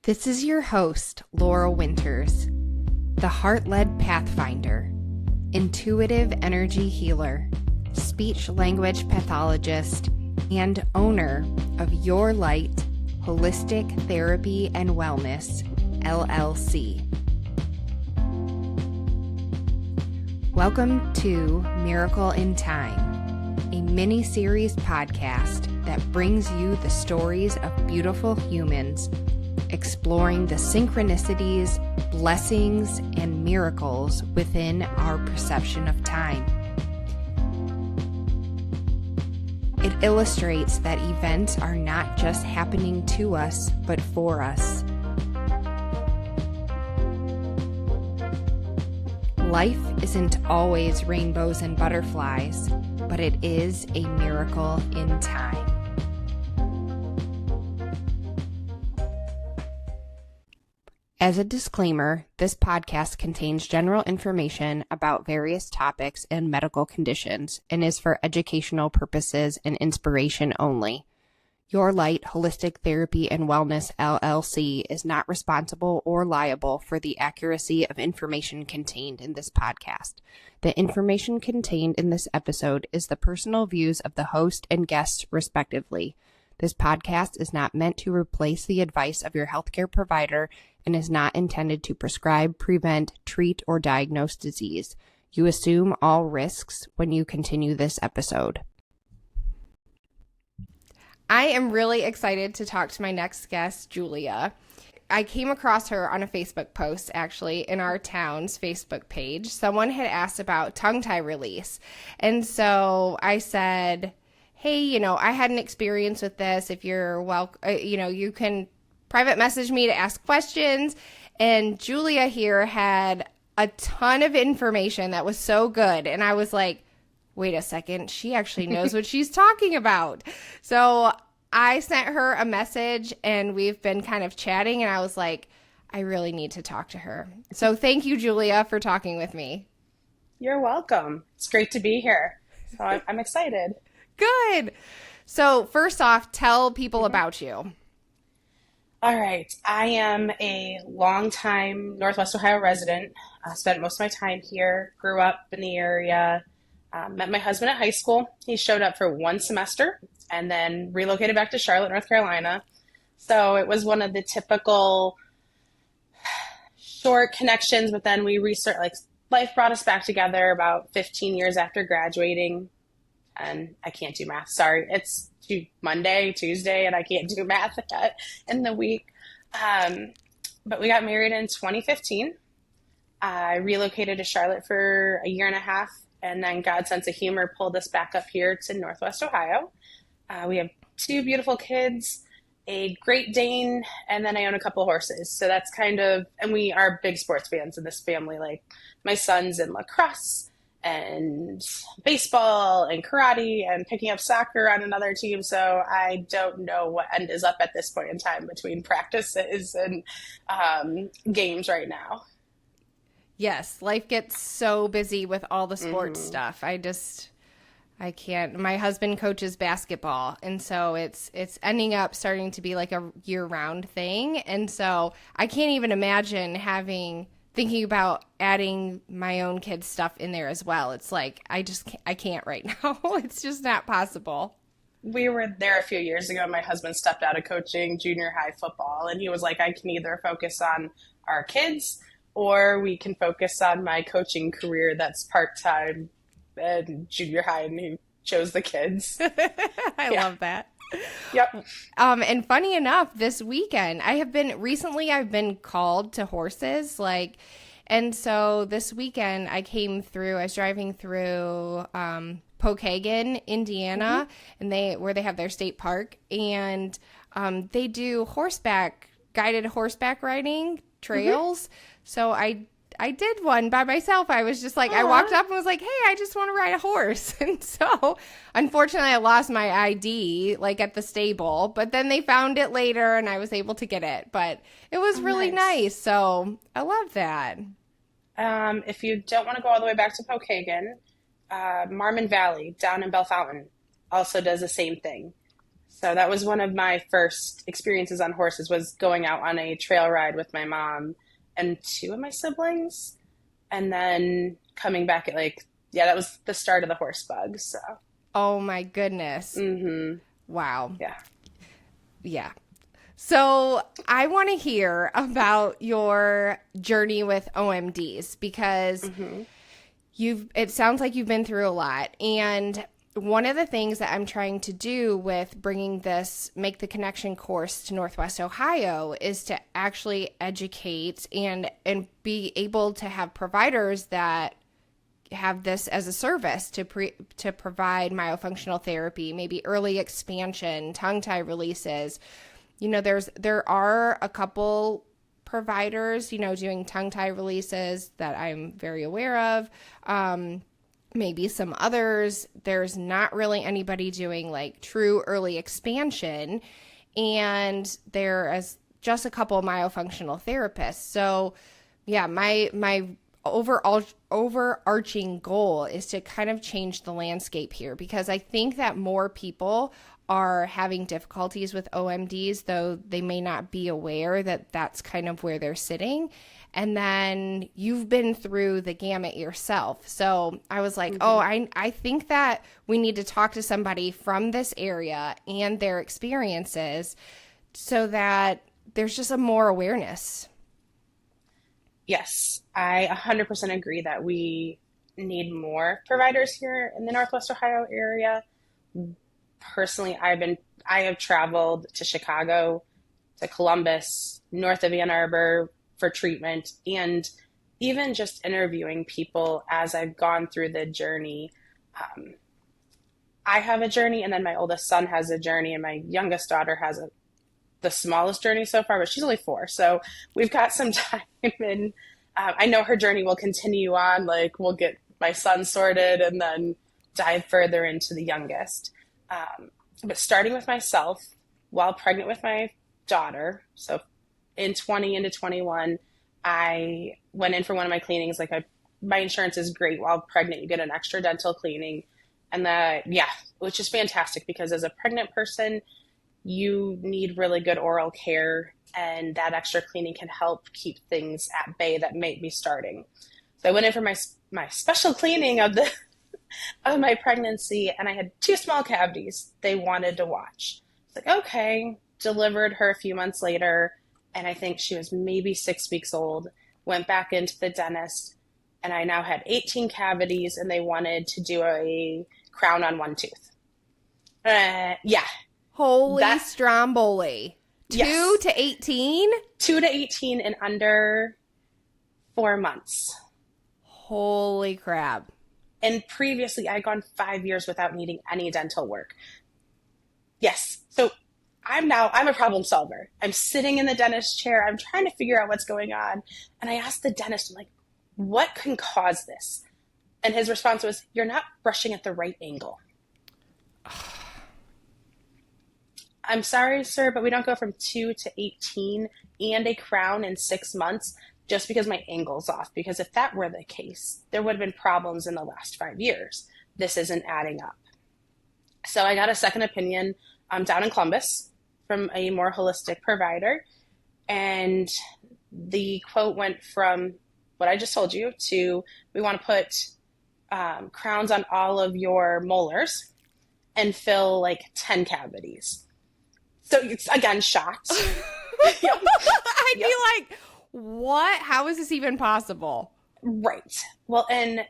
This is your host, Laura Winters, the heart-led pathfinder, intuitive energy healer, speech-language pathologist, and owner of Your Light Holistic Therapy and Wellness, LLC. Welcome to Miracle in Time, a mini-series podcast that brings you the stories of beautiful humans exploring the synchronicities, blessings, and miracles within our perception of time. It illustrates that events are not just happening to us, but for us. Life isn't always rainbows and butterflies, but it is a miracle in time. As a disclaimer, this podcast contains general information about various topics and medical conditions and is for educational purposes and inspiration only. Your Light Holistic Therapy and Wellness LLC is not responsible or liable for the accuracy of information contained in this podcast. The information contained in this episode is the personal views of the host and guests respectively. This podcast is not meant to replace the advice of your healthcare provider and is not intended to prescribe, prevent, treat, or diagnose disease. You assume all risks when you continue this episode. I am really excited to talk to my next guest, Julia. I came across her on a Facebook post, actually, in our town's Facebook page. Someone had asked about tongue tie release. And so I said, hey, I had an experience with this. If you're you can private message me to ask questions. And Julia here had a ton of information that was so good. And I was like, wait a second, she actually knows what she's talking about. So I sent her a message and we've been kind of chatting and I was like, I really need to talk to her. So thank you, Julia, for talking with me. You're welcome. It's great to be here. So I'm excited. Good. So first off, tell people about you. All right. I am a longtime Northwest Ohio resident. Spent most of my time here, grew up in the area, met my husband at high school. He showed up for one semester and then relocated back to Charlotte, North Carolina. So it was one of the typical short connections, but then we life brought us back together about 15 years after graduating. And I can't do math. Sorry. It's Monday, Tuesday, and I can't do math in the week. But we got married in 2015. I relocated to Charlotte for a year and a half, and then God's sense of humor pulled us back up here to Northwest Ohio. We have two beautiful kids, a Great Dane, and then I own a couple horses. So that's and we are big sports fans in this family. Like my son's in lacrosse and baseball and karate and picking up soccer on another team. So I don't know what end is up at this point in time between practices and games right now. Yes, life gets so busy with all the sports stuff. I can't. My husband coaches basketball, and so it's ending up starting to be like a year-round thing. And so I can't even imagine thinking about adding my own kids' stuff in there as well. It's like, I can't right now. It's just not possible. We were there a few years ago. My husband stepped out of coaching junior high football, and he was like, I can either focus on our kids or we can focus on my coaching career that's part-time in junior high, and he chose the kids. I love that. Yep. And funny enough, this weekend I've been called to horses, and so this weekend I was driving through Pokagon, Indiana, and where they have their state park, and they do guided horseback riding trails. So I did one by myself. I was just like, I walked up and was like, hey, I just want to ride a horse. And so unfortunately I lost my ID at the stable, but then they found it later and I was able to get it, but it was really nice. So I love that. If you don't want to go all the way back to Pokagon, Marmon Valley down in Bellefontaine also does the same thing. So that was one of my first experiences on horses, was going out on a trail ride with my mom and two of my siblings, and then coming back at like, yeah, that was the start of the horse bug. So, Oh my goodness. mm-hmm. Wow. Yeah. Yeah. So I want to hear about your journey with OMDs because Mm-hmm. it sounds like you've been through a lot. And one of the things that I'm trying to do with bringing this Make the Connection course to Northwest Ohio is to actually educate and be able to have providers that have this as a service to provide myofunctional therapy, maybe early expansion, tongue tie releases. You know, there are a couple providers, you know, doing tongue tie releases that I'm very aware of. Maybe some others. There's not really anybody doing like true early expansion, and there is just a couple myofunctional therapists. So, yeah, my overarching goal is to kind of change the landscape here, because I think that more people are having difficulties with OMDs, though they may not be aware that that's kind of where they're sitting. And then you've been through the gamut yourself. So I was like, oh, I think that we need to talk to somebody from this area and their experiences so that there's just a more awareness. Yes, I 100% agree that we need more providers here in the Northwest Ohio area. Personally, I have traveled to Chicago, to Columbus, north of Ann Arbor for treatment, and even just interviewing people as I've gone through the journey. Um, I have a journey, and then my oldest son has a journey, and my youngest daughter has the smallest journey so far, but she's only 4. So we've got some time, and I know her journey will continue on. Like, we'll get my son sorted and then dive further into the youngest. But starting with myself, while pregnant with my daughter, so in 20 into 21, I went in for one of my cleanings. Like, my insurance is great. While pregnant, you get an extra dental cleaning. And which is fantastic, because as a pregnant person, you need really good oral care, and that extra cleaning can help keep things at bay that may be starting. So I went in for my special cleaning of my pregnancy, and I had 2 small cavities they wanted to watch. It's like, okay, delivered her a few months later, and I think she was maybe 6 weeks old. Went back into the dentist, and I now had 18 cavities, and they wanted to do a crown on one tooth. Yeah. Holy stromboli. Yes. 2 to 18? 2 to 18 in under 4 months. Holy crap. And previously, I'd gone 5 years without needing any dental work. Yes. So I'm a problem solver. I'm sitting in the dentist chair. I'm trying to figure out what's going on. And I asked the dentist, I'm like, what can cause this? And his response was, you're not brushing at the right angle. I'm sorry, sir, but we don't go from 2 to 18 and a crown in 6 months just because my angle's off. Because if that were the case, there would have been problems in the last 5 years. This isn't adding up. So I got a second opinion down in Columbus from a more holistic provider. And the quote went from what I just told you to, we want to put crowns on all of your molars and fill like 10 cavities. So it's, again, shocked. Yep. I'd be like, what? How is this even possible? Right. Well, and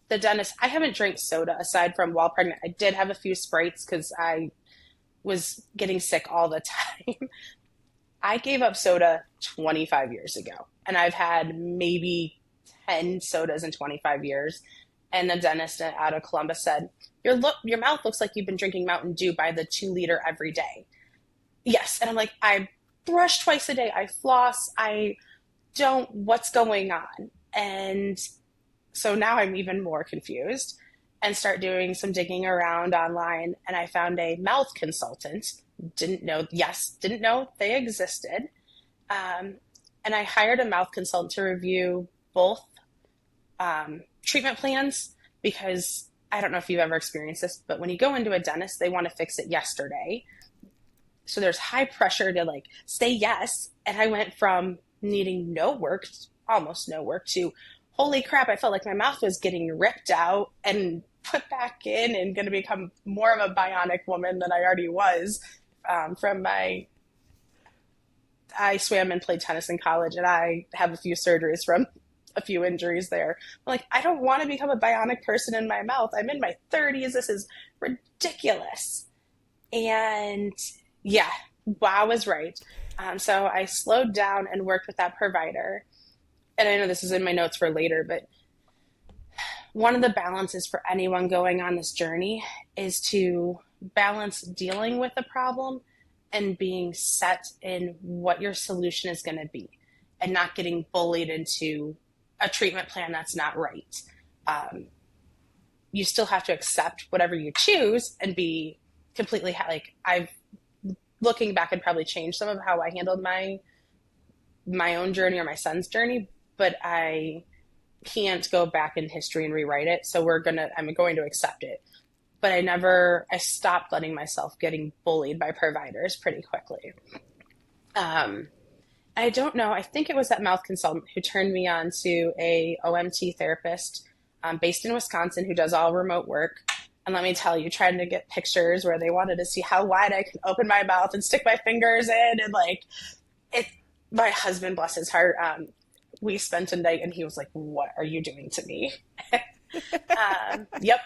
the dentist, I haven't drank soda aside from while pregnant. I did have a few Sprites because I was getting sick all the time. I gave up soda 25 years ago, and I've had maybe 10 sodas in 25 years. And the dentist out of Columbus said, your mouth looks like you've been drinking Mountain Dew by the 2-liter every day. Yes. And I'm like, I brush twice a day. I floss. What's going on? And so now I'm even more confused and start doing some digging around online. And I found a mouth consultant. Didn't know they existed. And I hired a mouth consultant to review both treatment plans, because I don't know if you've ever experienced this, but when you go into a dentist, they want to fix it yesterday. So there's high pressure to like say yes. And I went from needing no work, almost no work, to holy crap, I felt like my mouth was getting ripped out and put back in and going to become more of a bionic woman than I already was from my. I swam and played tennis in college, and I have a few surgeries from a few injuries there. I'm like, I don't want to become a bionic person in my mouth. I'm in my 30s. This is ridiculous. And yeah, wow was right. So I slowed down and worked with that provider. And I know this is in my notes for later, but one of the balances for anyone going on this journey is to balance dealing with the problem and being set in what your solution is going to be and not getting bullied into a treatment plan that's not right. You still have to accept whatever you choose and be completely like I've looking back and probably changed some of how I handled my own journey or my son's journey, but I can't go back in history and rewrite it. So I'm going to accept it. But I stopped letting myself getting bullied by providers pretty quickly. I don't know. I think it was that mouth consultant who turned me on to a OMT therapist based in Wisconsin who does all remote work. And let me tell you, trying to get pictures where they wanted to see how wide I could open my mouth and stick my fingers in. And like, my husband, bless his heart, we spent a night and he was like, what are you doing to me? Yep.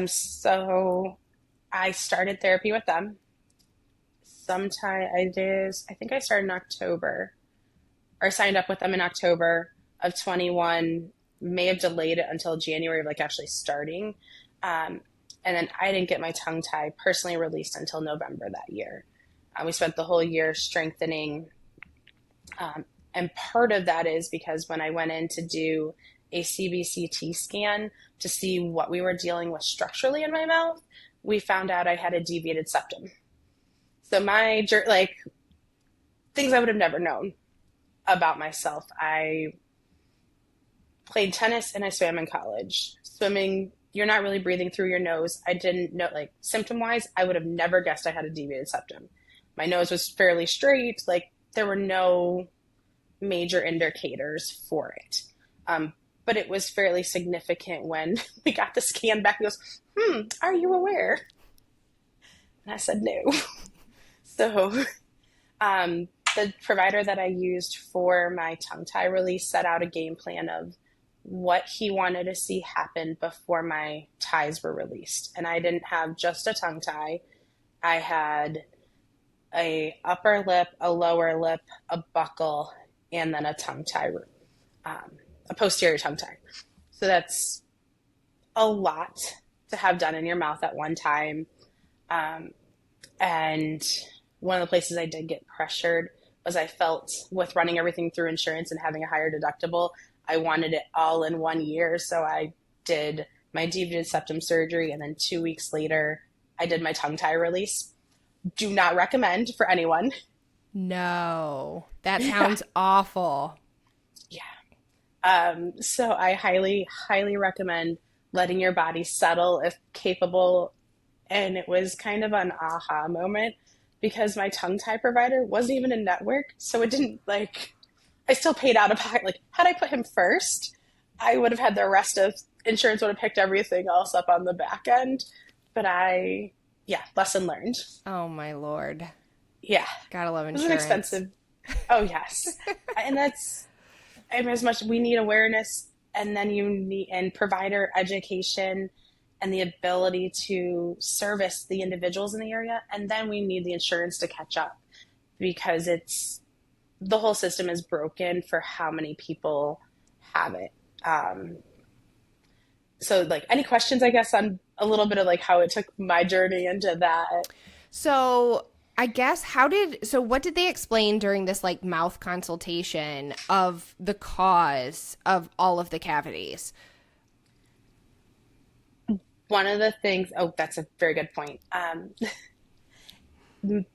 So I started therapy with them. I think I started in October, or signed up with them in October of 21, may have delayed it until January of like actually starting. And then I didn't get my tongue tie personally released until November that year. We spent the whole year strengthening. And part of that is because when I went in to do a CBCT scan to see what we were dealing with structurally in my mouth, we found out I had a deviated septum. So things I would have never known about myself. I played tennis and I swam in college. Swimming, you're not really breathing through your nose. I didn't know, like symptom-wise, I would have never guessed I had a deviated septum. My nose was fairly straight. Like there were no major indicators for it. But it was fairly significant when we got the scan back. He goes, are you aware? And I said, no. So the provider that I used for my tongue tie release set out a game plan of what he wanted to see happen before my ties were released. And I didn't have just a tongue tie. I had a upper lip, a lower lip, a buckle, and then a tongue tie, a posterior tongue tie. So that's a lot to have done in your mouth at one time. And one of the places I did get pressured was I felt with running everything through insurance and having a higher deductible, I wanted it all in 1 year. So I did my deviated septum surgery, and then 2 weeks later, I did my tongue tie release. Do not recommend for anyone. No, that sounds awful. Yeah. So I highly, highly recommend letting your body settle if capable. And it was kind of an aha moment because my tongue tie provider wasn't even in network. So it didn't I still paid out of pocket. Like had I put him first, I would have had the rest of insurance would have picked everything else up on the back end. But lesson learned. Oh my Lord. Yeah. Gotta love insurance. It was expensive. Oh yes. And as much we need awareness, and then you need and provider education and the ability to service the individuals in the area. And then we need the insurance to catch up because the whole system is broken for how many people have it. So any questions, I guess, on a little bit of how it took my journey into that? So I guess what did they explain during this mouth consultation of the cause of all of the cavities? One of the things, that's a very good point.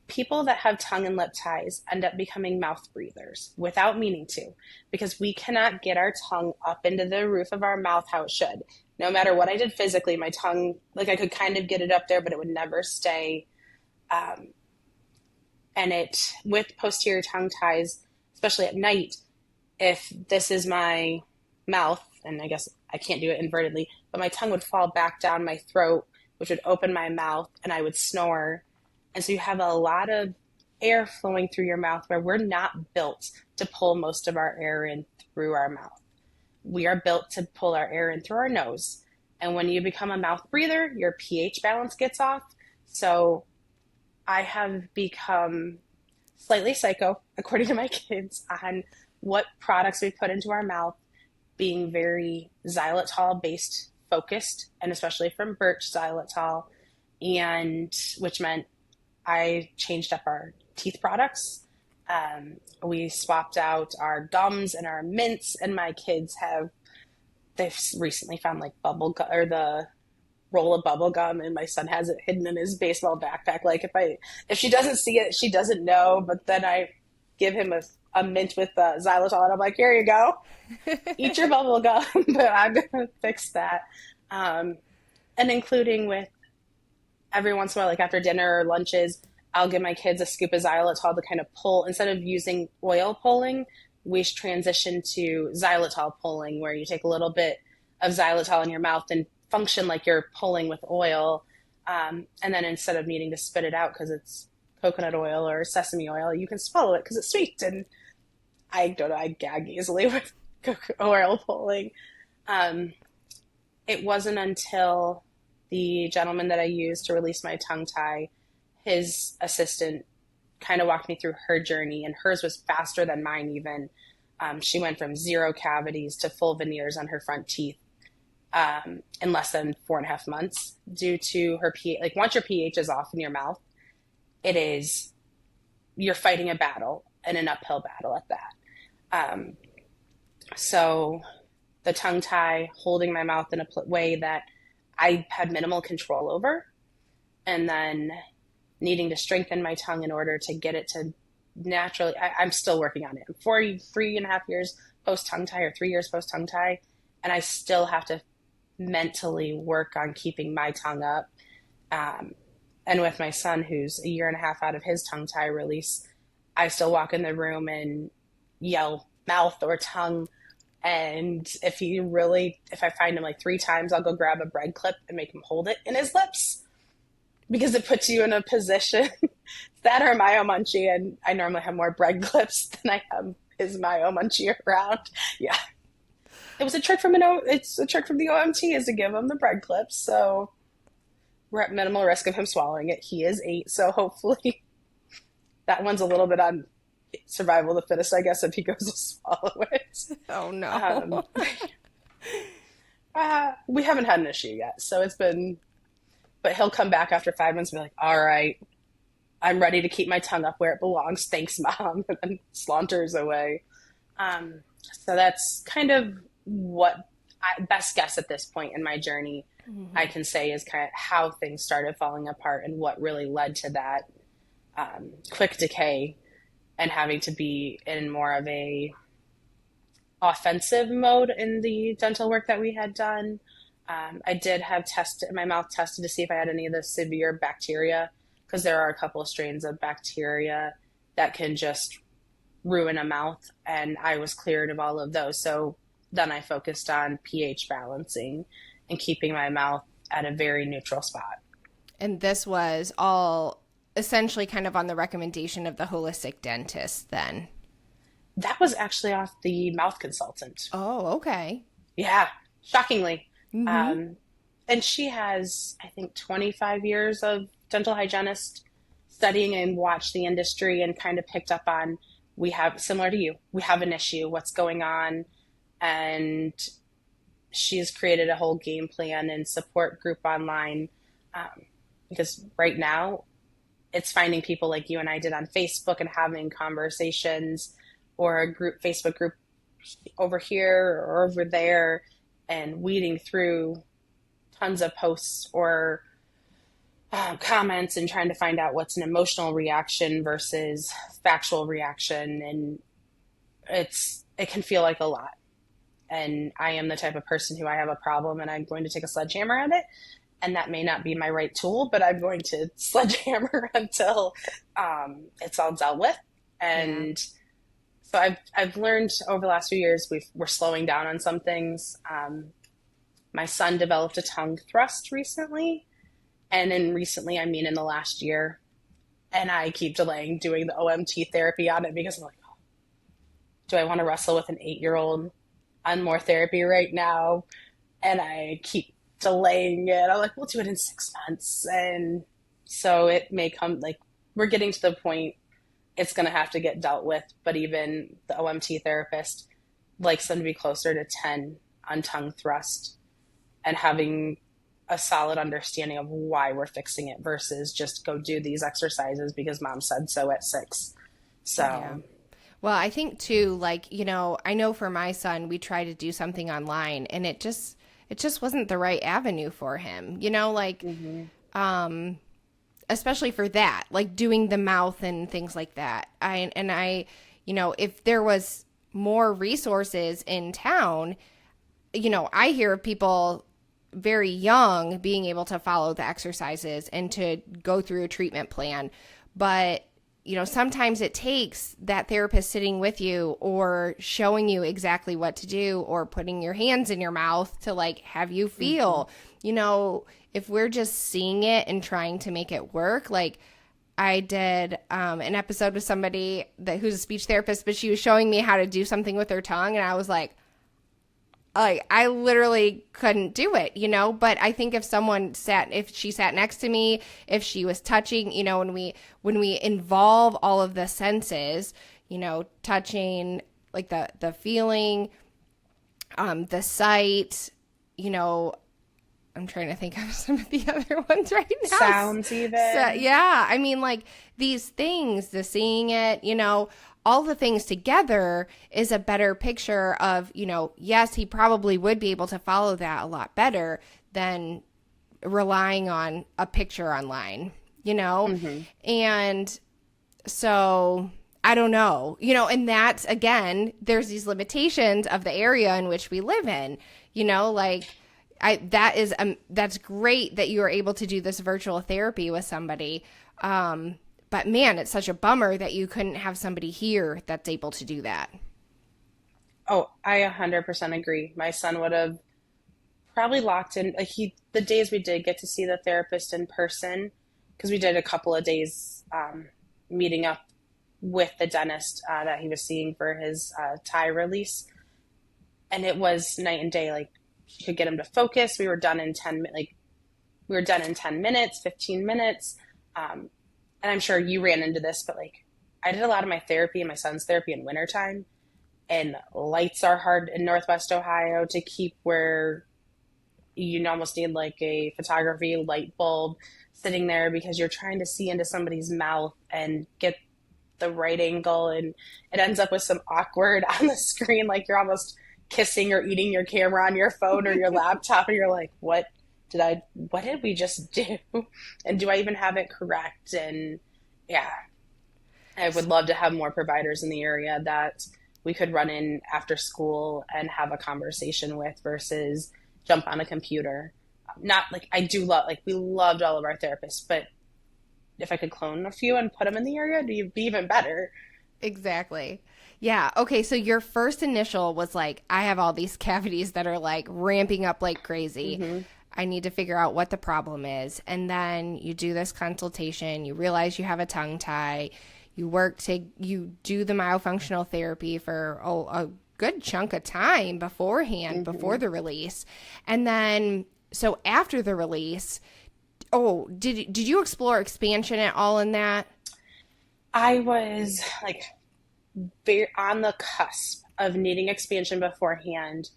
people that have tongue and lip ties end up becoming mouth breathers without meaning to, because we cannot get our tongue up into the roof of our mouth how it should. No matter what I did physically, my tongue, like I could kind of get it up there, but it would never stay. And it, with posterior tongue ties, especially at night, if this is my mouth, and I guess I can't do it invertedly, but my tongue would fall back down my throat, which would open my mouth, and I would snore. And so you have a lot of air flowing through your mouth where we're not built to pull most of our air in through our mouth. We are built to pull our air in through our nose. And when you become a mouth breather, your pH balance gets off. So I have become slightly psycho, according to my kids, on what products we put into our mouth, being very xylitol based focused, and especially from birch xylitol, and which meant I changed up our teeth products. We swapped out our gums and our mints, and my kids they've recently found like bubble gum, or the roll of bubble gum, and my son has it hidden in his baseball backpack. Like if she doesn't see it, she doesn't know, but then I give him a mint with xylitol, and I'm like, here you go, eat your bubble gum, but I'm gonna fix that. And including with every once in a while, like after dinner or lunches, I'll give my kids a scoop of xylitol to kind of pull. Instead of using oil pulling, we transition to xylitol pulling, where you take a little bit of xylitol in your mouth and function like you're pulling with oil. And then instead of needing to spit it out because it's coconut oil or sesame oil, you can swallow it because it's sweet. And I don't know, I gag easily with oil pulling. It wasn't until the gentleman that I used to release my tongue tie, his assistant kind of walked me through her journey, and hers was faster than mine even. She went from 0 cavities to full veneers on her front teeth in less than 4.5 months due to her pH. Like once your pH is off in your mouth, you're fighting a battle, and an uphill battle at that. So the tongue tie, holding my mouth in a way that I had minimal control over, and then needing to strengthen my tongue in order to get it to naturally, I'm still working on it. I'm 3.5 years post tongue tie, or 3 years post tongue tie, and I still have to mentally work on keeping my tongue up. And with my son, who's 1.5 years out of his tongue tie release, I still walk in the room and yell mouth or tongue. And if I find him like 3 times, I'll go grab a bread clip and make him hold it in his lips, because it puts you in a position. That or Mayo Munchie, and I normally have more bread clips than I have his Mayo Munchie around. Yeah. It was a trick from it's a trick from the OMT, is to give him the bread clips. So we're at minimal risk of him swallowing it. He is 8, so hopefully that one's a little bit on survival of the fittest, I guess, if he goes to swallow it. Oh no. We haven't had an issue yet, so but he'll come back after 5 months and be like, all right, I'm ready to keep my tongue up where it belongs. Thanks, Mom. And then saunters away. So that's kind of what best guess at this point in my journey, I can say, is kind of how things started falling apart and what really led to that quick decay and having to be in more of a offensive mode in the dental work that we had done. I did have my mouth tested to see if I had any of the severe bacteria, because there are a couple of strains of bacteria that can just ruin a mouth, and I was cleared of all of those. So then I focused on pH balancing and keeping my mouth at a very neutral spot. And this was all essentially kind of on the recommendation of the holistic dentist then? That was actually off the mouth consultant. Oh, okay. Yeah, shockingly. Mm-hmm. And she has, I think, 25 years of dental hygienist studying and watched the industry and kind of picked up on, similar to you, we have an issue, what's going on. And she's created a whole game plan and support group online, because right now it's finding people like you and I did on Facebook and having conversations, or a Facebook group over here or over there, and weeding through tons of posts or comments and trying to find out what's an emotional reaction versus factual reaction. And it can feel like a lot. And I am the type of person who I have a problem and I'm going to take a sledgehammer at it. And that may not be my right tool, but I'm going to sledgehammer until it's all dealt with. Yeah. And so I've learned over the last few years we're slowing down on some things. My son developed a tongue thrust recently, and in recently I mean in the last year. And I keep delaying doing the OMT therapy on it because I'm like, oh, do I want to wrestle with an 8-year-old on more therapy right now? And I keep delaying it. I'm like, we'll do it in 6 months. And so it may come, like, we're getting to the point it's going to have to get dealt with. But even the OMT therapist likes them to be closer to 10 on tongue thrust and having a solid understanding of why we're fixing it versus just go do these exercises because mom said so at 6. So, Yeah. Well, I think too, like, I know for my son, we tried to do something online and it just wasn't the right avenue for him, like, mm-hmm. especially for that, like doing the mouth and things like that. If there was more resources in town, I hear of people very young being able to follow the exercises and to go through a treatment plan. But, sometimes it takes that therapist sitting with you or showing you exactly what to do or putting your hands in your mouth to like have you feel, if we're just seeing it and trying to make it work. Like I did an episode with somebody who's a speech therapist, but she was showing me how to do something with her tongue. And I was like, I literally couldn't do it, but I think if she sat next to me, if she was touching, when we involve all of the senses, touching, like the feeling, the sight, I'm trying to think of some of the other ones right now. Sounds even. So, yeah. I mean, like these things, the seeing it, all the things together is a better picture of, yes, he probably would be able to follow that a lot better than relying on a picture online, Mm-hmm. And so I don't know, and that's, again, there's these limitations of the area in which we live in, like that's great that you are able to do this virtual therapy with somebody. But man, it's such a bummer that you couldn't have somebody here that's able to do that. Oh, I 100% agree. My son would have probably locked in, like the days we did get to see the therapist in person, because we did a couple of days meeting up with the dentist that he was seeing for his tie release. And it was night and day. Like she could get him to focus. We were done in 10 minutes, 15 minutes. And I'm sure you ran into this, but like I did a lot of my therapy and my son's therapy in wintertime, and lights are hard in Northwest Ohio to keep where you almost need like a photography light bulb sitting there because you're trying to see into somebody's mouth and get the right angle, and it ends up with some awkward on the screen, like you're almost kissing or eating your camera on your phone or your laptop, and you're like, what did we just do? And do I even have it correct? And yeah, I would love to have more providers in the area that we could run in after school and have a conversation with versus jump on a computer. Not like I do love, like we loved all of our therapists, but if I could clone a few and put them in the area, it'd be even better. Exactly. Yeah. Okay. So your first initial was like, I have all these cavities that are like ramping up like crazy. Mm-hmm. I need to figure out what the problem is. And then you do this consultation, you realize you have a tongue tie, you do the myofunctional therapy for a good chunk of time beforehand, Mm-hmm. before the release. And then, so after the release, did you explore expansion at all in that? I was like very on the cusp of needing expansion beforehand.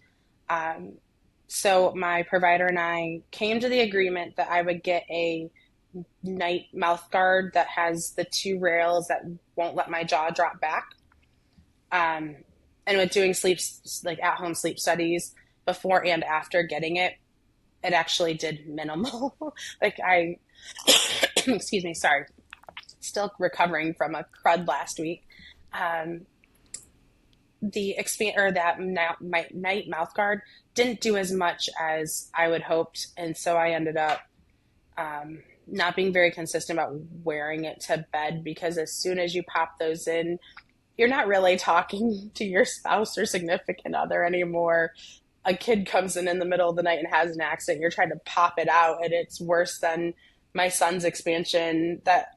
So my provider and I came to the agreement that I would get a night mouth guard that has the 2 rails that won't let my jaw drop back. And with doing like at-home sleep studies before and after getting it, it actually did minimal. Like Excuse me, sorry. Still recovering from a crud last week. Um, the expand or that my night mouth guard didn't do as much as I would hoped, and so I ended up not being very consistent about wearing it to bed because as soon as you pop those in, you're not really talking to your spouse or significant other anymore. A kid comes in the middle of the night and has an accident. You're trying to pop it out, and it's worse than my son's expansion, that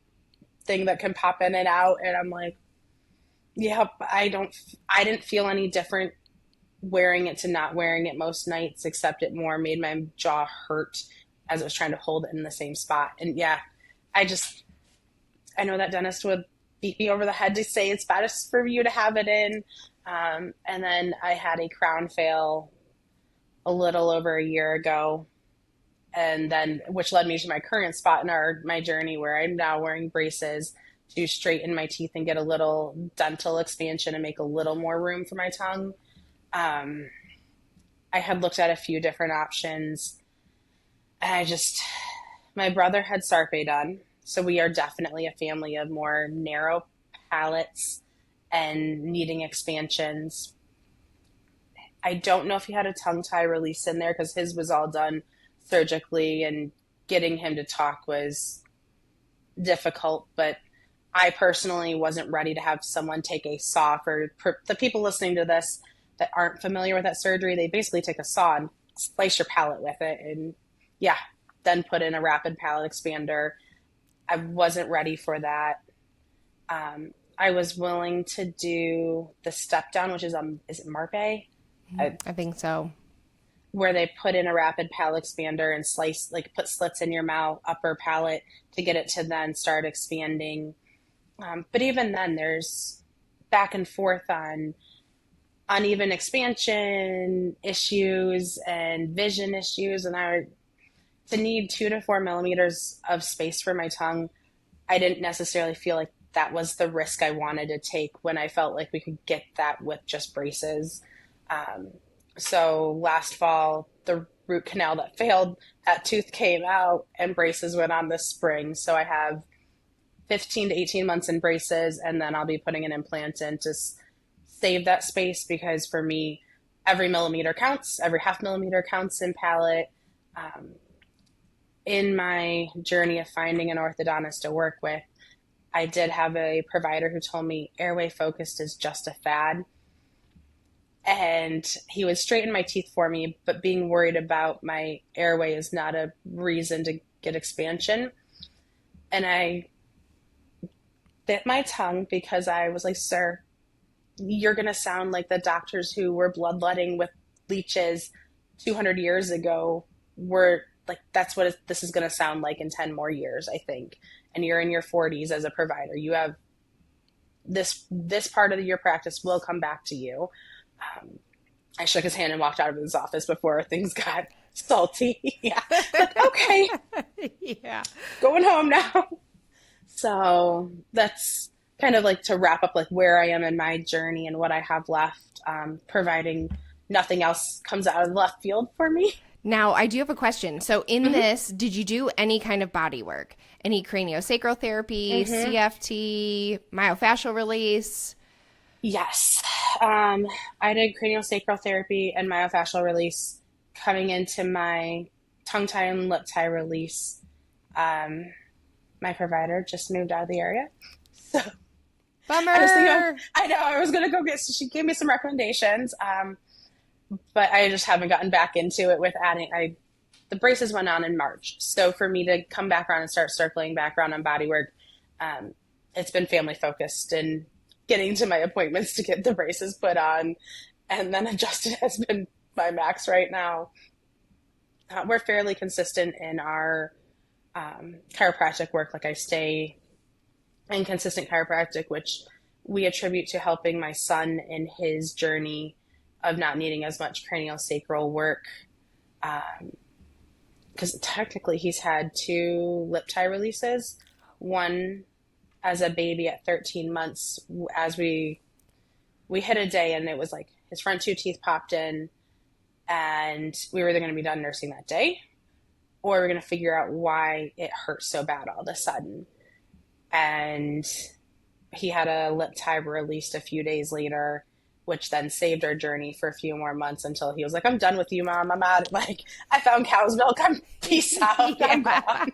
thing that can pop in and out. And I'm like, yep, I didn't feel any different wearing it to not wearing it most nights, except it more made my jaw hurt as I was trying to hold it in the same spot. And yeah, I just, I know that dentist would beat me over the head to say it's best for you to have it in. And then I had a crown fail a little over a year ago, and then which led me to my current spot in my journey where I'm now wearing braces to straighten my teeth and get a little dental expansion and make a little more room for my tongue. Um, I had looked at a few different options, and my brother had Sarpe done, so we are definitely a family of more narrow palates and needing expansions. I don't know if he had a tongue tie release in there because his was all done surgically, and getting him to talk was difficult. But I personally wasn't ready to have someone take a saw. For the people listening to this that aren't familiar with that surgery, they basically take a saw and slice your palate with it, and yeah, then put in a rapid palate expander. I wasn't ready for that. I was willing to do the step down, which is it Marpe? I think so. Where they put in a rapid palate expander and slice, like put slits in your mouth, upper palate, to get it to then start expanding. But even then, there's back and forth on uneven expansion issues and vision issues. And to need 2 to 4 millimeters of space for my tongue, I didn't necessarily feel like that was the risk I wanted to take when I felt like we could get that with just braces. So last fall, the root canal that failed, that tooth came out and braces went on this spring. So I have 15 to 18 months in braces, and then I'll be putting an implant in to save that space, because for me, every millimeter counts, every half millimeter counts in palate. In my journey of finding an orthodontist to work with, I did have a provider who told me airway focused is just a fad. And he would straighten my teeth for me, but being worried about my airway is not a reason to get expansion. And I bit my tongue because I was like, sir, you're going to sound like the doctors who were bloodletting with leeches 200 years ago. Were like, that's what this is going to sound like in 10 more years, I think. And you're in your 40s as a provider. You have this part of your practice will come back to you. I shook his hand and walked out of his office before things got salty. Yeah. Like, okay. Yeah. Going home now. So that's kind of like to wrap up like where I am in my journey and what I have left, providing nothing else comes out of left field for me. Now, I do have a question. So in this, did you do any kind of body work? Any craniosacral therapy, CFT, myofascial release? Yes. I did craniosacral therapy and myofascial release coming into my tongue tie and lip tie release. My provider just moved out of the area. So Bummer. I know, I was going to go she gave me some recommendations. But I just haven't gotten back into it with the braces went on in March. So for me to come back around and start circling back around on body work, it's been family focused and getting to my appointments to get the braces put on. And then adjusted has been my max right now. We're fairly consistent in our chiropractic work. Like I stay in consistent chiropractic, which we attribute to helping my son in his journey of not needing as much craniosacral work. Because technically he's had 2 lip tie releases, one as a baby at 13 months, as we hit a day and it was like his front 2 teeth popped in and we were either going to be done nursing that day or we're going to figure out why it hurts so bad all of a sudden. And he had a lip tie released a few days later, which then saved our journey for a few more months until he was like, I'm done with you, Mom. I'm out. Like, I found cow's milk. I'm peace out. I'm gone.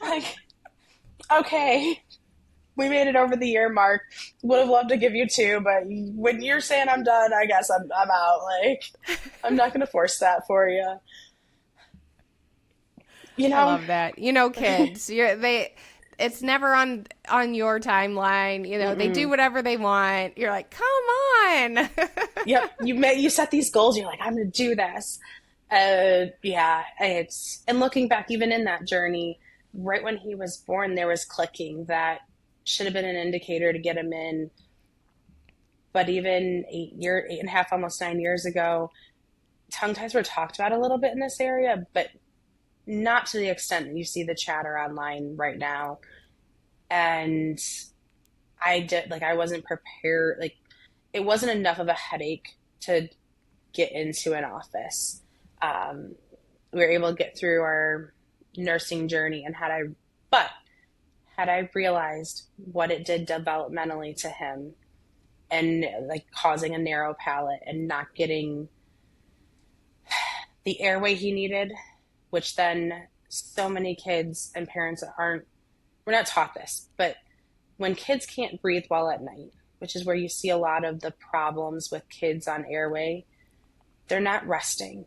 Like, okay. We made it over the year mark. Would have loved to give you two, but when you're saying I'm done, I guess I'm out. Like, I'm not going to force that for you. You I know? love that. Kids, it's never on your timeline. They do whatever they want. You're like, come on. Yep. You set these goals. You're like, I'm going to do this. Yeah. And looking back, even in that journey, right when he was born, there was clicking that should have been an indicator to get him in. But even 8.5, almost 9 years ago, tongue ties were talked about a little bit in this area, but not to the extent that you see the chatter online right now. And I wasn't prepared. Like, it wasn't enough of a headache to get into an office. We were able to get through our nursing journey, and had I realized what it did developmentally to him, and like causing a narrow palate and not getting the airway he needed, which then so many kids and parents we're not taught this, but when kids can't breathe well at night, which is where you see a lot of the problems with kids on airway, they're not resting.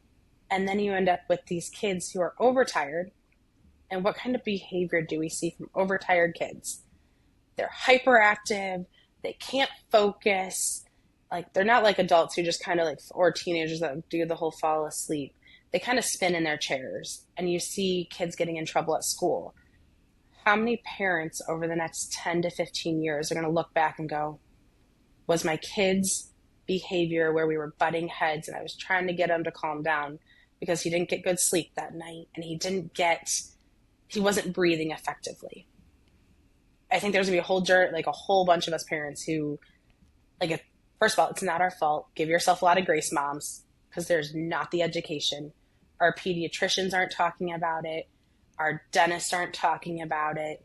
And then you end up with these kids who are overtired. And what kind of behavior do we see from overtired kids? They're hyperactive. They can't focus. Like, they're not like adults who just kind of like, or teenagers that do the whole fall asleep. They kind of spin in their chairs, and you see kids getting in trouble at school. How many parents over the next 10 to 15 years are going to look back and go, was my kid's behavior where we were butting heads and I was trying to get him to calm down because he didn't get good sleep that night, and he wasn't breathing effectively? I think there's going to be a whole bunch of us parents who, like, first of all, it's not our fault. Give yourself a lot of grace, moms, because there's not the education. Our pediatricians aren't talking about it. Our dentists aren't talking about it.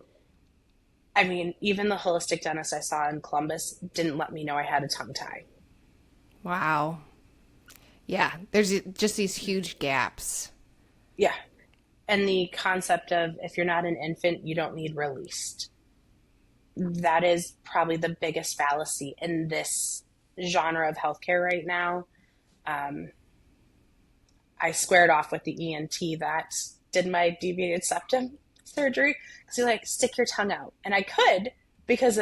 I mean, even the holistic dentist I saw in Columbus didn't let me know I had a tongue tie. Wow. Yeah, there's just these huge gaps. Yeah. And the concept of, if you're not an infant, you don't need released. That is probably the biggest fallacy in this genre of healthcare right now. I squared off with the ENT that did my deviated septum surgery, because he's like, stick your tongue out. And I could, because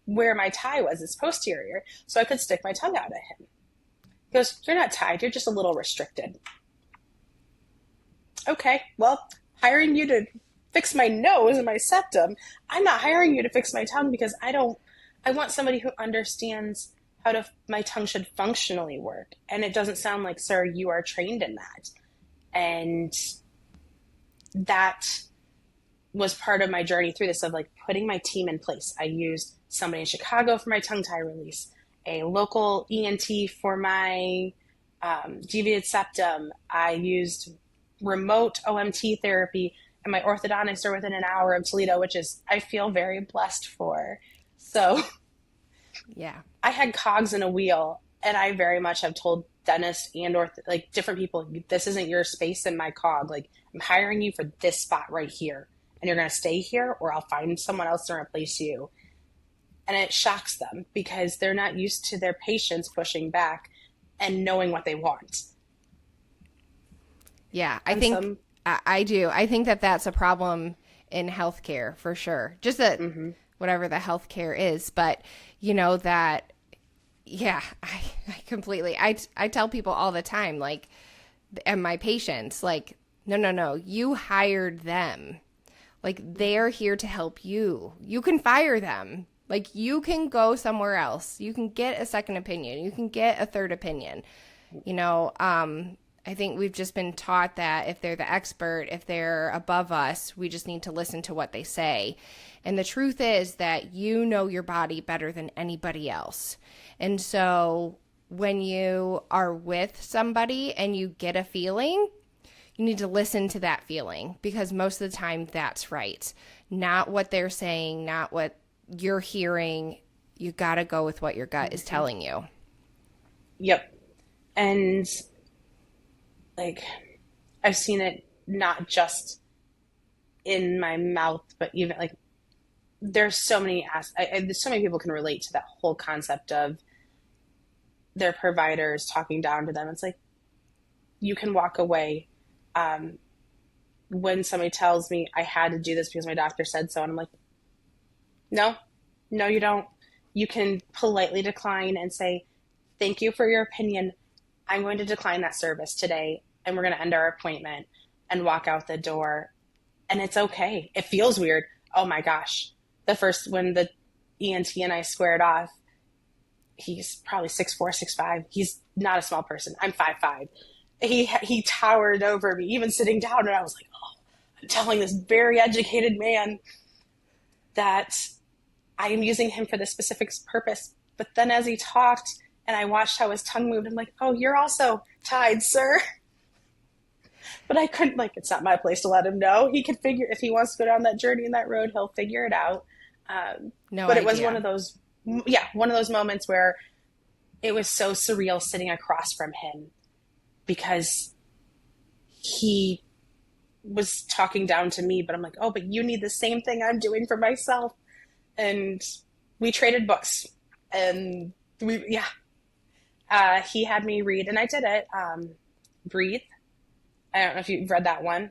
where my tie was is posterior, so I could stick my tongue out at him. He goes, you're not tied, you're just a little restricted. Okay, well, hiring you to fix my nose and my septum, I'm not hiring you to fix my tongue, because I want somebody who understands how my tongue should functionally work. And it doesn't sound like, sir, you are trained in that. And that was part of my journey through this, of like putting my team in place. I used somebody in Chicago for my tongue tie release, a local ENT for my deviated septum. I used remote OMT therapy, and my orthodontics are within an hour of Toledo, which is, I feel very blessed for. So yeah, I had cogs in a wheel, and I very much have told dentists and different people, this isn't your space in my cog. Like, I'm hiring you for this spot right here, and you're going to stay here, or I'll find someone else to replace you. And it shocks them, because they're not used to their patients pushing back and knowing what they want. Yeah, I think I do. I think that that's a problem in healthcare for sure. Just that whatever the healthcare is, but that, yeah, I completely, I tell people all the time, like, and my patients, like, no, you hired them. Like, they're here to help you. You can fire them. Like, you can go somewhere else. You can get a second opinion. You can get a third opinion. I think we've just been taught that if they're the expert, if they're above us, we just need to listen to what they say. And the truth is that you know your body better than anybody else. And so when you are with somebody and you get a feeling, you need to listen to that feeling, because most of the time that's right. Not what they're saying, not what you're hearing. You got to go with what your gut is telling you. Yep. And like, I've seen it not just in my mouth, but even like, there's so many so many people can relate to that whole concept of their providers talking down to them. It's like, you can walk away. When somebody tells me I had to do this because my doctor said so, and I'm like, no, no, you don't. You can politely decline and say, thank you for your opinion. I'm going to decline that service today, and we're going to end our appointment and walk out the door. And it's okay. It feels weird. Oh my gosh. When the ENT and I squared off, he's probably 6'4", 6'5". He's not a small person. I'm 5'5". He towered over me, even sitting down, and I was like, oh, I'm telling this very educated man that I am using him for this specific purpose. But then as he talked and I watched how his tongue moved, I'm like, oh, you're also tied, sir. But I couldn't, like, it's not my place to let him know. He can figure, if he wants to go down that journey and that road, he'll figure it out. But it was one of those moments where it was so surreal sitting across from him, because he was talking down to me, but I'm like, oh, but you need the same thing I'm doing for myself. And we traded books, and he had me read, and I did it. Breathe. I don't know if you've read that one.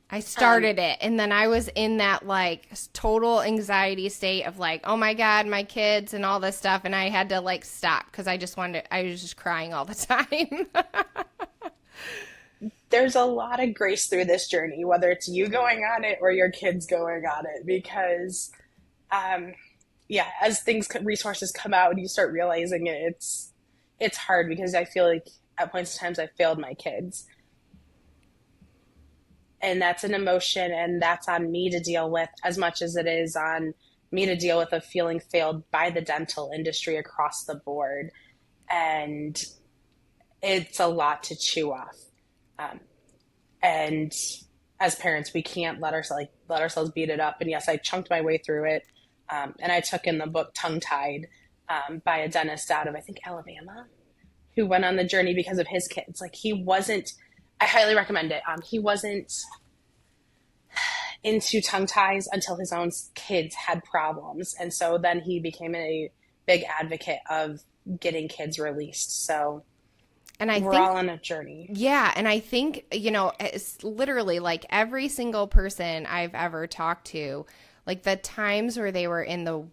I started it, and then I was in that like total anxiety state of like, oh my God, my kids and all this stuff. And I had to like stop, because I was just crying all the time. There's a lot of grace through this journey, whether it's you going on it or your kids going on it, because as resources come out and you start realizing it's hard, because I feel like at points in times I failed my kids. And that's an emotion, and that's on me to deal with as much as it is on me to deal with of feeling failed by the dental industry across the board. And it's a lot to chew off. And as parents, we can't let ourselves beat it up. And yes, I chunked my way through it. And I took in the book Tongue Tied by a dentist out of, I think, Alabama, who went on the journey because of his kids. Like, I highly recommend it. He wasn't into tongue ties until his own kids had problems. And so then he became a big advocate of getting kids released. So we're all on a journey. Yeah. And I think, it's literally like every single person I've ever talked to, like the times where they were in